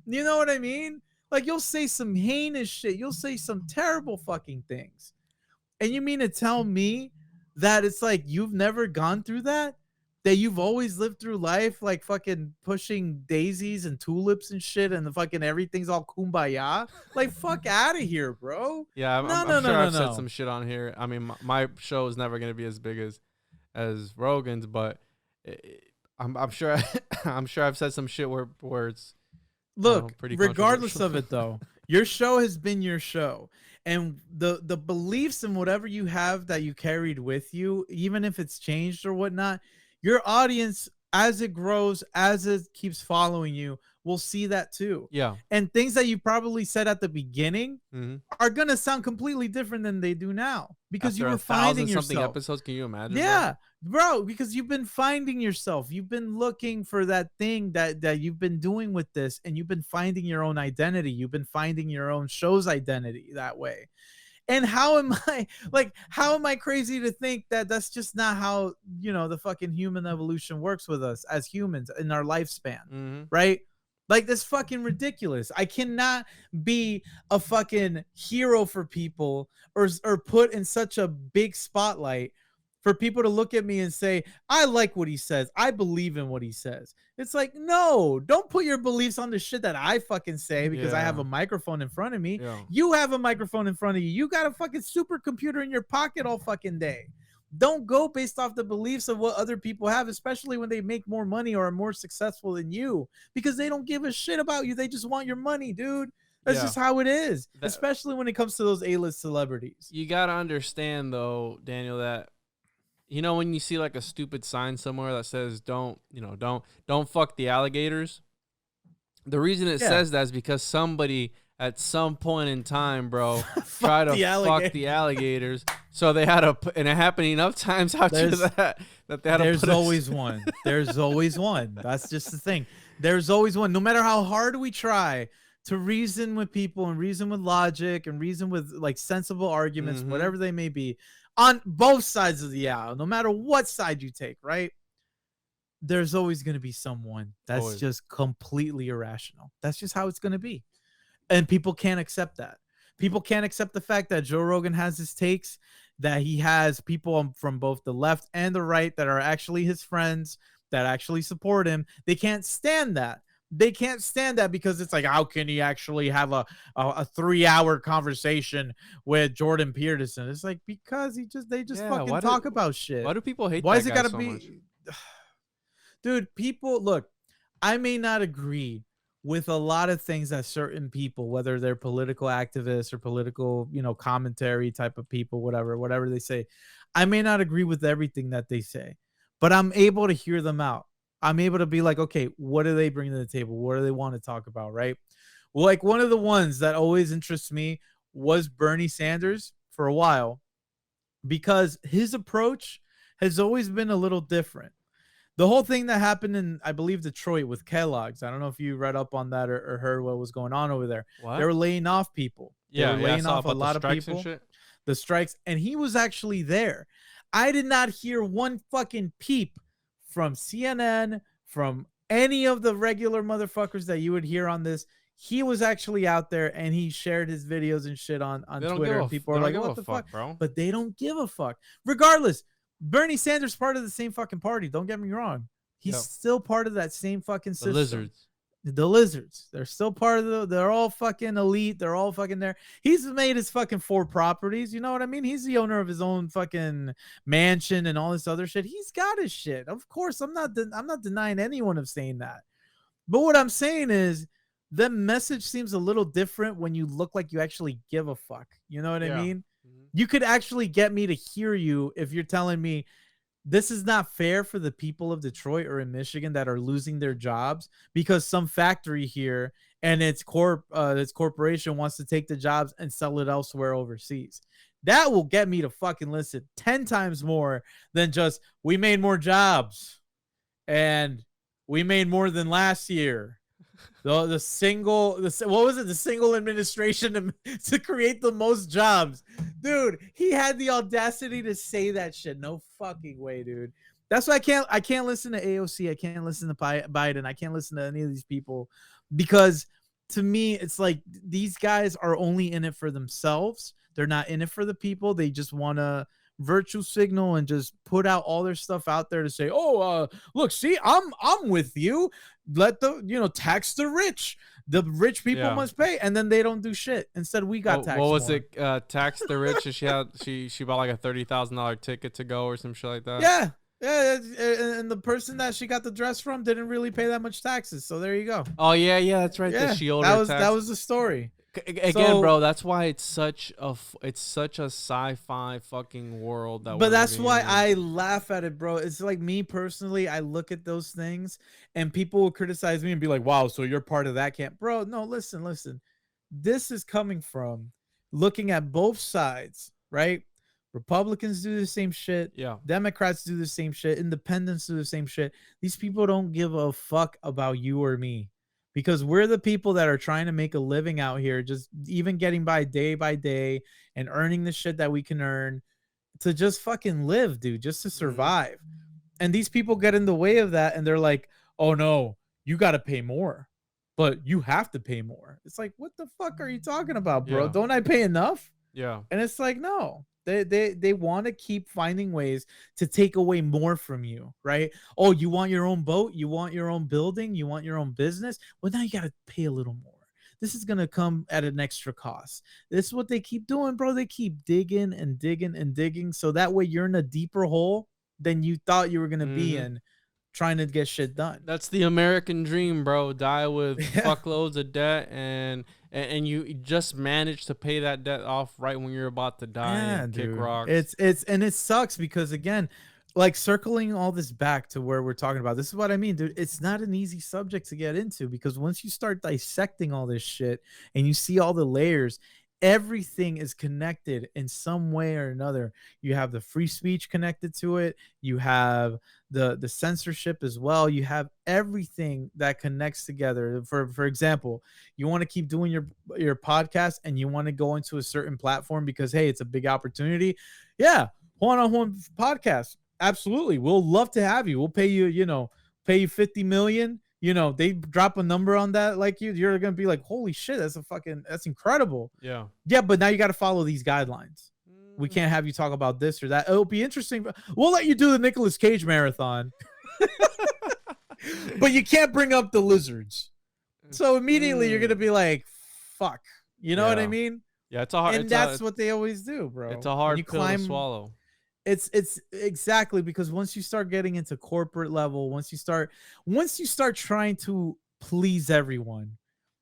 [SPEAKER 2] you know what I mean? Like, you'll say some heinous shit. You'll say some terrible fucking things. And you mean to tell me that it's like you've never gone through that? That you've always lived through life like fucking pushing daisies and tulips and shit and the fucking everything's all kumbaya? Like, fuck out of here, bro.
[SPEAKER 3] Yeah, I'm sure I've said some shit on here. I mean, my show is never going to be as big as Rogan's, but I'm sure I've said some shit where it's pretty
[SPEAKER 2] regardless of it though. Your show has been your show. And the beliefs and whatever you have that you carried with you, even if it's changed or whatnot, Your audience, as it grows, as it keeps following you, will see that too.
[SPEAKER 3] Yeah.
[SPEAKER 2] And things that you probably said at the beginning
[SPEAKER 3] Mm-hmm.
[SPEAKER 2] are gonna sound completely different than they do now because
[SPEAKER 3] After
[SPEAKER 2] you were finding
[SPEAKER 3] something
[SPEAKER 2] yourself.
[SPEAKER 3] episodes, can you imagine?
[SPEAKER 2] Yeah, bro, because you've been finding yourself. You've been looking for that thing that you've been doing with this, and you've been finding your own identity. You've been finding your own show's identity that way. And how am I crazy to think that that's just not how, the fucking human evolution works with us as humans in our lifespan,
[SPEAKER 3] Mm-hmm.
[SPEAKER 2] right? Like, that's fucking ridiculous. I cannot be a fucking hero for people or put in such a big spotlight for people to look at me and say, I like what he says. I believe in what he says. It's like, no, don't put your beliefs on the shit that I fucking say because I have a microphone in front of me.
[SPEAKER 3] Yeah.
[SPEAKER 2] You have a microphone in front of you. You got a fucking supercomputer in your pocket all fucking day. Don't go based off the beliefs of what other people have, especially when they make more money or are more successful than you, because they don't give a shit about you. They just want your money, dude. That's just how it is, especially when it comes to those A-list celebrities.
[SPEAKER 3] You got to understand, though, Daniel, that when you see like a stupid sign somewhere that says don't fuck the alligators, the reason it says that is because somebody at some point in time, bro, tried to fuck the alligators. So they had and it happened enough times after that they had to
[SPEAKER 2] There's always one. There's always one. That's just the thing. There's always one. No matter how hard we try to reason with people and reason with logic and reason with like sensible arguments, whatever they may be, on both sides of the aisle, no matter what side you take, right? There's always going to be someone that's just completely irrational. That's just how it's going to be. And people can't accept that. People can't accept the fact that Joe Rogan has his takes, that he has people from both the left and the right that are actually his friends, that actually support him. They can't stand that. They can't stand that because it's like, how can he actually have a 3-hour conversation with Jordan Peterson? It's like, because they just fucking talk about shit.
[SPEAKER 3] Why do people hate
[SPEAKER 2] why
[SPEAKER 3] that
[SPEAKER 2] is it
[SPEAKER 3] guy
[SPEAKER 2] gotta
[SPEAKER 3] so
[SPEAKER 2] be
[SPEAKER 3] much?
[SPEAKER 2] Dude, people, look, I may not agree with a lot of things that certain people, whether they're political activists or political, commentary type of people, whatever they say, I may not agree with everything that they say, but I'm able to hear them out. I'm able to be like, okay, what do they bring to the table? What do they want to talk about, right? Well, like one of the ones that always interests me was Bernie Sanders for a while, because his approach has always been a little different. The whole thing that happened in, I believe, Detroit with Kellogg's, I don't know if you read up on that or heard what was going on over there.
[SPEAKER 3] What?
[SPEAKER 2] They were laying off people. They were laying off a lot of people. The strikes, and he was actually there. I did not hear one fucking peep from CNN, from any of the regular motherfuckers that you would hear on this. He was actually out there, and he shared his videos and shit on Twitter. And people are like, what the fuck?
[SPEAKER 3] Bro?
[SPEAKER 2] But they don't give a fuck. Regardless, Bernie Sanders part of the same fucking party. Don't get me wrong. He's still part of that same fucking system. The lizards. They're still part of they're all fucking elite. They're all fucking there. He's made his fucking 4 properties. You know what I mean? He's the owner of his own fucking mansion and all this other shit. He's got his shit. Of course, I'm not denying anyone of saying that. But what I'm saying is the message seems a little different when you look like you actually give a fuck. You know what I mean? You could actually get me to hear you if you're telling me this is not fair for the people of Detroit or in Michigan that are losing their jobs because some factory here and its corporation wants to take the jobs and sell it elsewhere overseas. That will get me to fucking listen 10 times more than just, we made more jobs and we made more than last year. The single administration to create the most jobs. Dude, he had the audacity to say that shit. No fucking way, dude. That's why I can't listen to AOC. I can't listen to Biden. I can't listen to any of these people because to me, it's like these guys are only in it for themselves. They're not in it for the people. They just want to virtue signal and just put out all their stuff out there to say, look, see, I'm with you. Let tax the rich. The rich people must pay, and then they don't do shit. Instead, we got taxed.
[SPEAKER 3] What was it? Tax the rich. She bought like a $30,000 ticket to go or some shit like that.
[SPEAKER 2] Yeah. And the person that she got the dress from didn't really pay that much taxes. So there you go.
[SPEAKER 3] Oh yeah, that's right.
[SPEAKER 2] Yeah,
[SPEAKER 3] She owed
[SPEAKER 2] that was the story.
[SPEAKER 3] Again, bro, that's why it's such a sci-fi fucking world that.
[SPEAKER 2] But that's why I laugh at it, bro. It's like me personally, I look at those things and people will criticize me and be like, "Wow, so you're part of that camp." Bro, no, listen. This is coming from looking at both sides, right? Republicans do the same shit.
[SPEAKER 3] Yeah.
[SPEAKER 2] Democrats do the same shit. Independents do the same shit. These people don't give a fuck about you or me, because we're the people that are trying to make a living out here, just even getting by day and earning the shit that we can earn to just fucking live, dude, just to survive. And these people get in the way of that, and they're like, "Oh no, you got to pay more, but you have to pay more." It's like, what the fuck are you talking about, bro?
[SPEAKER 3] Yeah.
[SPEAKER 2] Don't I pay enough?
[SPEAKER 3] Yeah.
[SPEAKER 2] And it's like, no. They want to keep finding ways to take away more from you, right? Oh, you want your own boat? You want your own building? You want your own business? Well, now you got to pay a little more. This is going to come at an extra cost. This is what they keep doing, bro. They keep digging and digging and digging. So that way you're in a deeper hole than you thought you were going to be in, trying to get shit done.
[SPEAKER 3] That's the American dream, bro. Die with fuckloads of debt and you just manage to pay that debt off right when you're about to die and kick rocks.
[SPEAKER 2] And it sucks because, again, like, circling all this back to where we're talking about, this is what I mean, dude. It's not an easy subject to get into, because once you start dissecting all this shit and you see all the layers, everything is connected in some way or another. You have the free speech connected to it. You have the censorship as well. You have everything that connects together. For example, you want to keep doing your podcast and you want to go into a certain platform because, hey, it's a big opportunity. Yeah, Juan podcast. Absolutely. We'll love to have you. We'll pay you, pay you 50 million. They drop a number on that, like, you're going to be like, holy shit, that's incredible.
[SPEAKER 3] Yeah.
[SPEAKER 2] Yeah, but now you got to follow these guidelines. We can't have you talk about this or that. It'll be interesting. We'll let you do the Nicolas Cage marathon. But you can't bring up the lizards. So immediately you're going to be like, fuck. You know what I mean?
[SPEAKER 3] Yeah, it's a hard.
[SPEAKER 2] And that's what they always do, bro.
[SPEAKER 3] It's a hard pill to swallow.
[SPEAKER 2] It's exactly, because once you start getting into corporate level, once you start trying to please everyone,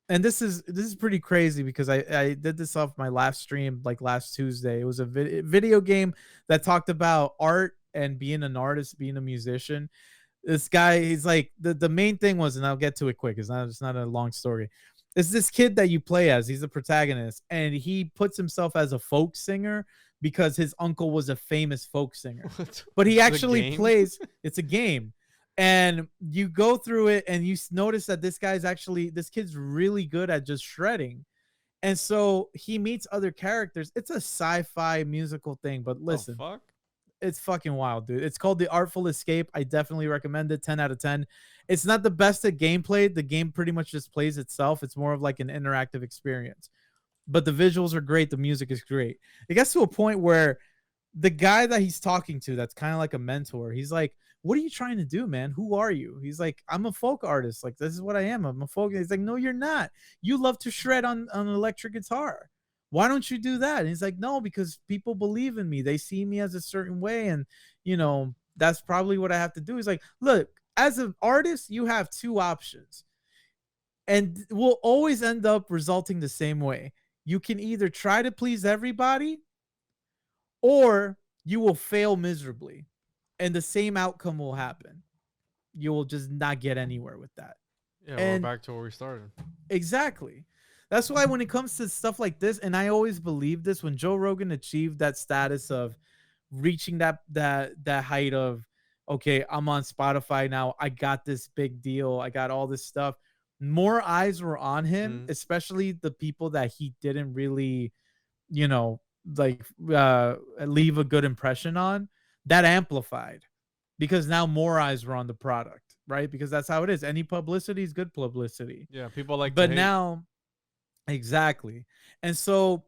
[SPEAKER 2] and this is pretty crazy, because I did this off my last stream, like last Tuesday. It was a video game that talked about art and being an artist, being a musician. This guy, he's like, the main thing was, and I'll get to it quick, it's not a long story. It's this kid that you play as. He's the protagonist, and he puts himself as a folk singer because his uncle was a famous folk singer. But he actually plays, it's a game. And you go through it and you notice that this kid's really good at just shredding. And so he meets other characters. It's a sci-fi musical thing, but listen, it's fucking wild, dude. It's called The Artful Escape. I definitely recommend it. 10 out of 10. It's not the best at gameplay. The game pretty much just plays itself. It's more of like an interactive experience. But the visuals are great. The music is great. It gets to a point where the guy that he's talking to, that's kind of like a mentor, he's like, what are you trying to do, man? Who are you? He's like, I'm a folk artist. Like, this is what I am. I'm a folk. He's like, no, you're not. You love to shred on an electric guitar. Why don't you do that? And he's like, no, because people believe in me. They see me as a certain way. And, that's probably what I have to do. He's like, look, as an artist, you have two options. And we'll always end up resulting the same way. You can either try to please everybody, or you will fail miserably, and the same outcome will happen. You will just not get anywhere with that.
[SPEAKER 3] Yeah, we're back to where we started.
[SPEAKER 2] Exactly. That's why when it comes to stuff like this, and I always believe this, when Joe Rogan achieved that status of reaching that height of, okay, I'm on Spotify now, I got this big deal, I got all this stuff, more eyes were on him, especially the people that he didn't really, leave a good impression on. That amplified, because now more eyes were on the product, right? Because that's how it is. Any publicity is good publicity.
[SPEAKER 3] Yeah, people like.
[SPEAKER 2] But now, exactly. And so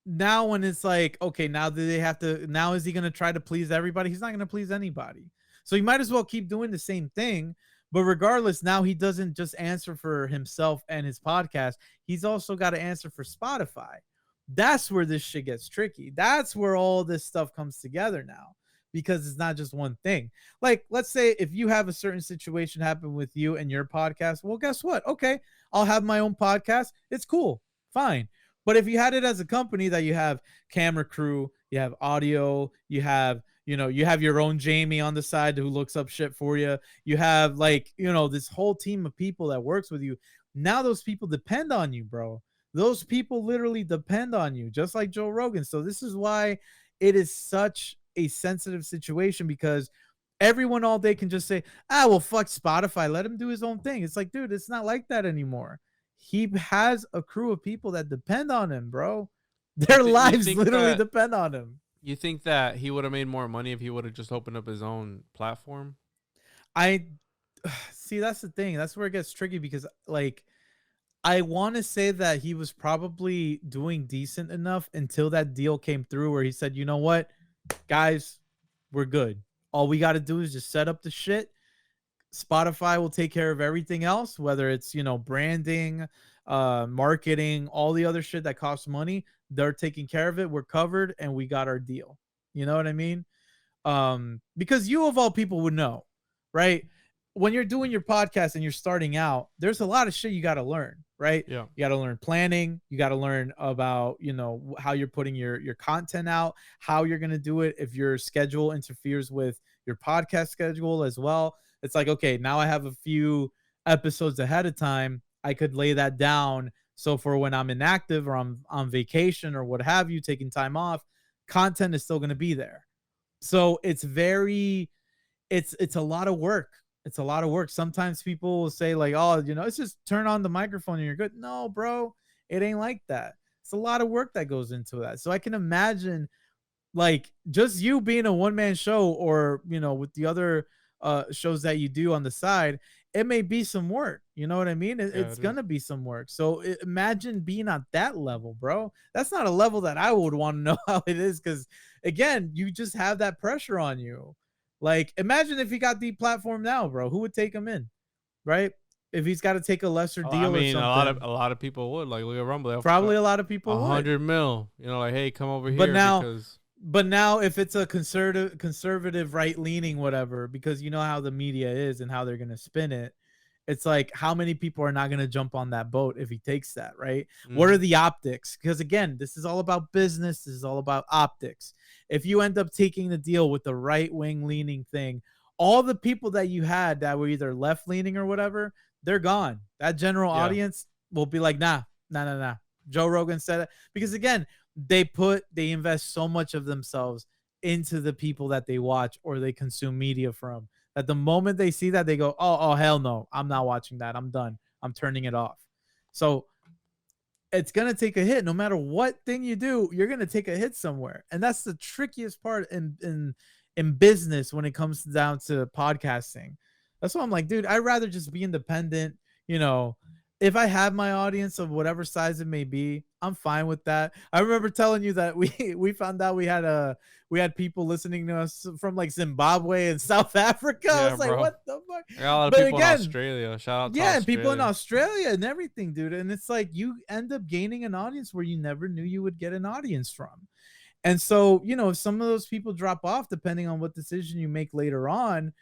[SPEAKER 2] now when it's like, okay, now is he going to try to please everybody? He's not going to please anybody. So he might as well keep doing the same thing. But regardless, now he doesn't just answer for himself and his podcast. He's also got to answer for Spotify. That's where this shit gets tricky. That's where all this stuff comes together now, because it's not just one thing. Like, let's say if you have a certain situation happen with you and your podcast, well, guess what? Okay, I'll have my own podcast. It's cool. Fine. But if you had it as a company that you have camera crew, you have audio, you have, you have your own Jamie on the side who looks up shit for you. You have like, this whole team of people that works with you. Now those people depend on you, bro. Those people literally depend on you, just like Joe Rogan. So this is why it is such a sensitive situation, because everyone all day can just say, well, fuck Spotify. Let him do his own thing. It's like, dude, it's not like that anymore. He has a crew of people that depend on him, bro. Their lives literally depend on him.
[SPEAKER 3] You think that he would have made more money if he would have just opened up his own platform?
[SPEAKER 2] I see, that's the thing. That's where it gets tricky, because like, I want to say that he was probably doing decent enough until that deal came through where he said, you know what, guys, we're good. All we got to do is just set up the shit. Spotify will take care of everything else, whether it's, branding, marketing, all the other shit that costs money. They're taking care of it. We're covered and we got our deal. You know what I mean? Because you of all people would know, right? When you're doing your podcast and you're starting out, there's a lot of shit you got to learn, right?
[SPEAKER 3] Yeah.
[SPEAKER 2] You got to learn planning. You got to learn about, how you're putting your content out, how you're going to do it. If your schedule interferes with your podcast schedule as well, it's like, okay, now I have a few episodes ahead of time. I could lay that down. So for when I'm inactive or I'm on vacation or what have you, taking time off, content is still going to be there. So it's a lot of work. It's a lot of work. Sometimes people will say like, oh, it's just turn on the microphone and you're good. No, bro, it ain't like that. It's a lot of work that goes into that. So I can imagine like just you being a one-man show or, with the other shows that you do on the side, it may be some work. You know what I mean? It's going to be some work. So imagine being at that level, bro. That's not a level that I would want to know how it is. Cause again, you just have that pressure on you. Like, imagine if he got the platform now, bro. Who would take him in, right? If he's got to take a lesser deal or something.
[SPEAKER 3] a lot of people would. Like, look at Rumble.
[SPEAKER 2] Probably a lot of people would.
[SPEAKER 3] 100 mil. Like, hey, come over here.
[SPEAKER 2] But now, if it's a conservative, right-leaning, whatever, because you know how the media is and how they're gonna spin it, it's like how many people are not gonna jump on that boat if he takes that, right? What are the optics? Because again, this is all about business. This is all about optics. If you end up taking the deal with the right-wing leaning thing, all the people that you had that were either left-leaning or whatever, they're gone. That general audience will be like, nah. Joe Rogan said it. Because again, they invest so much of themselves into the people that they watch or they consume media from, that the moment they see that, they go, oh hell no, I'm not watching that. I'm done. I'm turning it off. So it's going to take a hit. No matter what thing you do, you're going to take a hit somewhere. And that's the trickiest part in business when it comes down to podcasting. That's why I'm like, dude, I'd rather just be independent. If I have my audience of whatever size it may be, I'm fine with that. I remember telling you that we found out we had people listening to us from like Zimbabwe and South Africa. I was like, what the fuck?
[SPEAKER 3] I got a lot of people in Australia. Shout out to Australia.
[SPEAKER 2] And people in Australia and everything, dude. And it's like you end up gaining an audience where you never knew you would get an audience from. And so, if some of those people drop off, depending on what decision you make later on,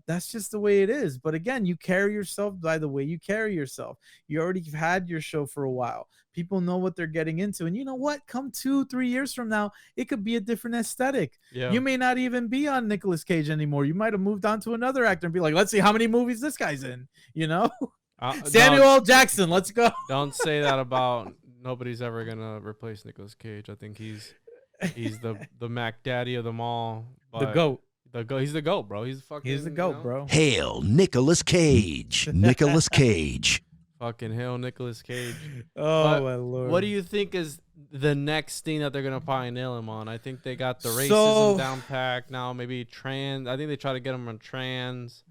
[SPEAKER 2] that's just the way it is. But again, you carry yourself by the way you carry yourself. You already had your show for a while. People know what they're getting into. And you know what? Come 2-3 years from now, it could be a different aesthetic. Yeah. You may not even be on Nicolas Cage anymore. You might have moved on to another actor and be like, let's see how many movies this guy's in, Samuel L. Jackson, let's go.
[SPEAKER 3] Don't say that about nobody's ever going to replace Nicolas Cage. I think he's the Mac Daddy of them all.
[SPEAKER 2] The GOAT.
[SPEAKER 3] He's the GOAT, bro. He's
[SPEAKER 2] the GOAT, bro.
[SPEAKER 1] Hail Nicolas Cage. Nicolas Cage.
[SPEAKER 3] Fucking hail Nicolas Cage.
[SPEAKER 2] Oh, my Lord.
[SPEAKER 3] What do you think is the next thing that they're going to probably nail him on? I think they got the racism down packed. Now maybe trans. I think they try to get him on trans.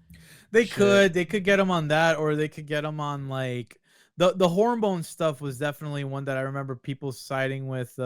[SPEAKER 2] They could get him on that, or they could get him on like the hormone stuff was definitely one that I remember people siding with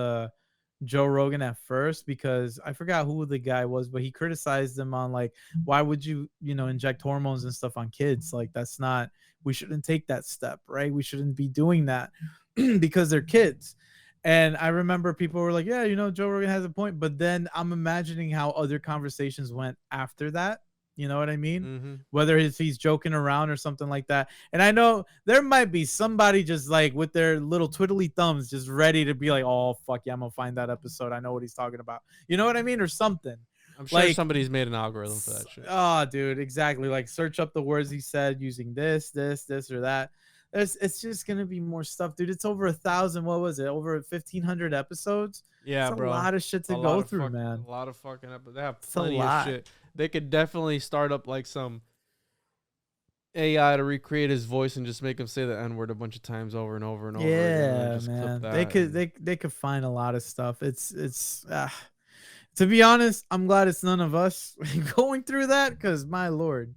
[SPEAKER 2] Joe Rogan at first, because I forgot who the guy was, but he criticized them on like, why would you inject hormones and stuff on kids? Like, that's not, we shouldn't take that step, right? We shouldn't be doing that because they're kids. And I remember people were like, yeah, Joe Rogan has a point. But then I'm imagining how other conversations went after that, You know what I mean?
[SPEAKER 3] Mm-hmm.
[SPEAKER 2] Whether he's joking around or something like that. And I know there might be somebody just like with their little twiddly thumbs just ready to be like, oh, fuck yeah, I'm going to find that episode. I know what he's talking about. You know what I mean? Or something.
[SPEAKER 3] I'm sure
[SPEAKER 2] like,
[SPEAKER 3] somebody's made an algorithm for that shit.
[SPEAKER 2] Oh, dude, exactly. Like search up the words he said using this or that. It's just going to be more stuff, dude. It's over 1,000. What was it? Over 1,500 episodes?
[SPEAKER 3] Yeah,
[SPEAKER 2] it's
[SPEAKER 3] bro.
[SPEAKER 2] A lot of shit to go through, man.
[SPEAKER 3] A lot of fucking episodes. They have plenty of shit. They could definitely start up like some AI to recreate his voice and just make him say the N-word a bunch of times over and over and over.
[SPEAKER 2] Yeah, man. They could find a lot of stuff. It's to be honest, I'm glad it's none of us going through that because my lord,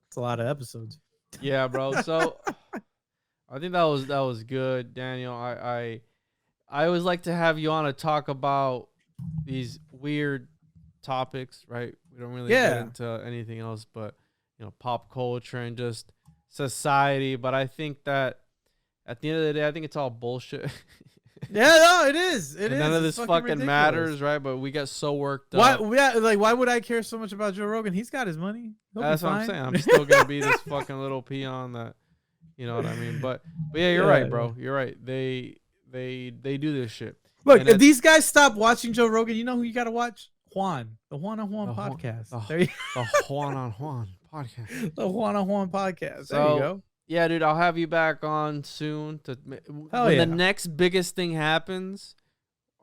[SPEAKER 2] it's a lot of episodes.
[SPEAKER 3] Yeah, bro. So I think that was good, Daniel. I always like to have you on to talk about these weird topics, right? We don't really get into anything else but, you know, pop culture and just society. But I think that at the end of the day, I think it's all bullshit.
[SPEAKER 2] Yeah, no, it is.
[SPEAKER 3] None of this fucking matters, right? But we get so worked
[SPEAKER 2] up.
[SPEAKER 3] Why
[SPEAKER 2] would I care so much about Joe Rogan? He's got his money.
[SPEAKER 3] That's what I'm saying. I'm still gonna be this fucking little peon that, you know what I mean? But yeah, you're right, bro. You're right. They do this shit.
[SPEAKER 2] Look, if these guys stop watching Joe Rogan, you know who you got to watch? Juan, the Juan on Juan podcast.
[SPEAKER 3] The Juan on Juan podcast.
[SPEAKER 2] The Juan on Juan podcast.
[SPEAKER 3] So,
[SPEAKER 2] there you go.
[SPEAKER 3] Yeah, dude, I'll have you back on soon. When the next biggest thing happens,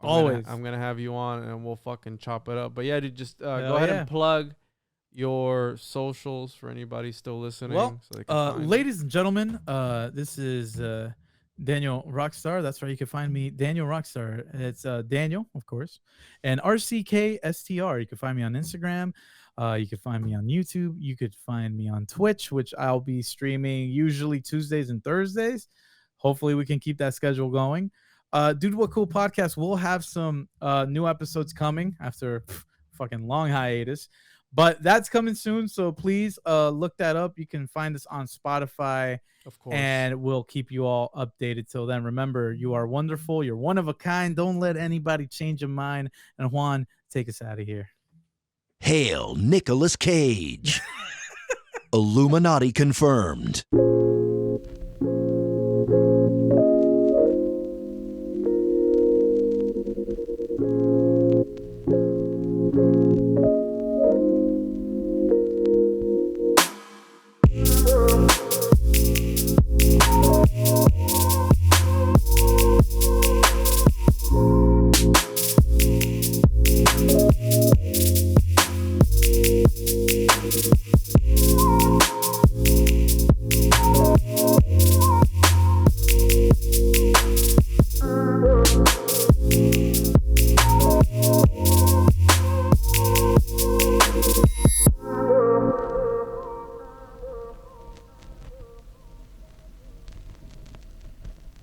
[SPEAKER 3] I'm gonna have you on and we'll fucking chop it up. But yeah, dude, just go ahead and plug your socials for anybody still listening.
[SPEAKER 2] Well,
[SPEAKER 3] so they can find
[SPEAKER 2] ladies and gentlemen, this is Daniel Rockstar. That's right. You can find me, Daniel Rockstar. It's Daniel, of course, and RCKSTR. You can find me on Instagram. You can find me on YouTube. You could find me on Twitch, which I'll be streaming usually Tuesdays and Thursdays. Hopefully, we can keep that schedule going. Dude, What Cool Podcast will have some new episodes coming after fucking long hiatus, but that's coming soon. So please look that up. You can find us on Spotify,
[SPEAKER 3] of course,
[SPEAKER 2] and we'll keep you all updated till then. Remember, you are wonderful. You're one of a kind. Don't let anybody change your mind. And Juan, take us out of here.
[SPEAKER 1] Hail Nicolas Cage. Illuminati confirmed.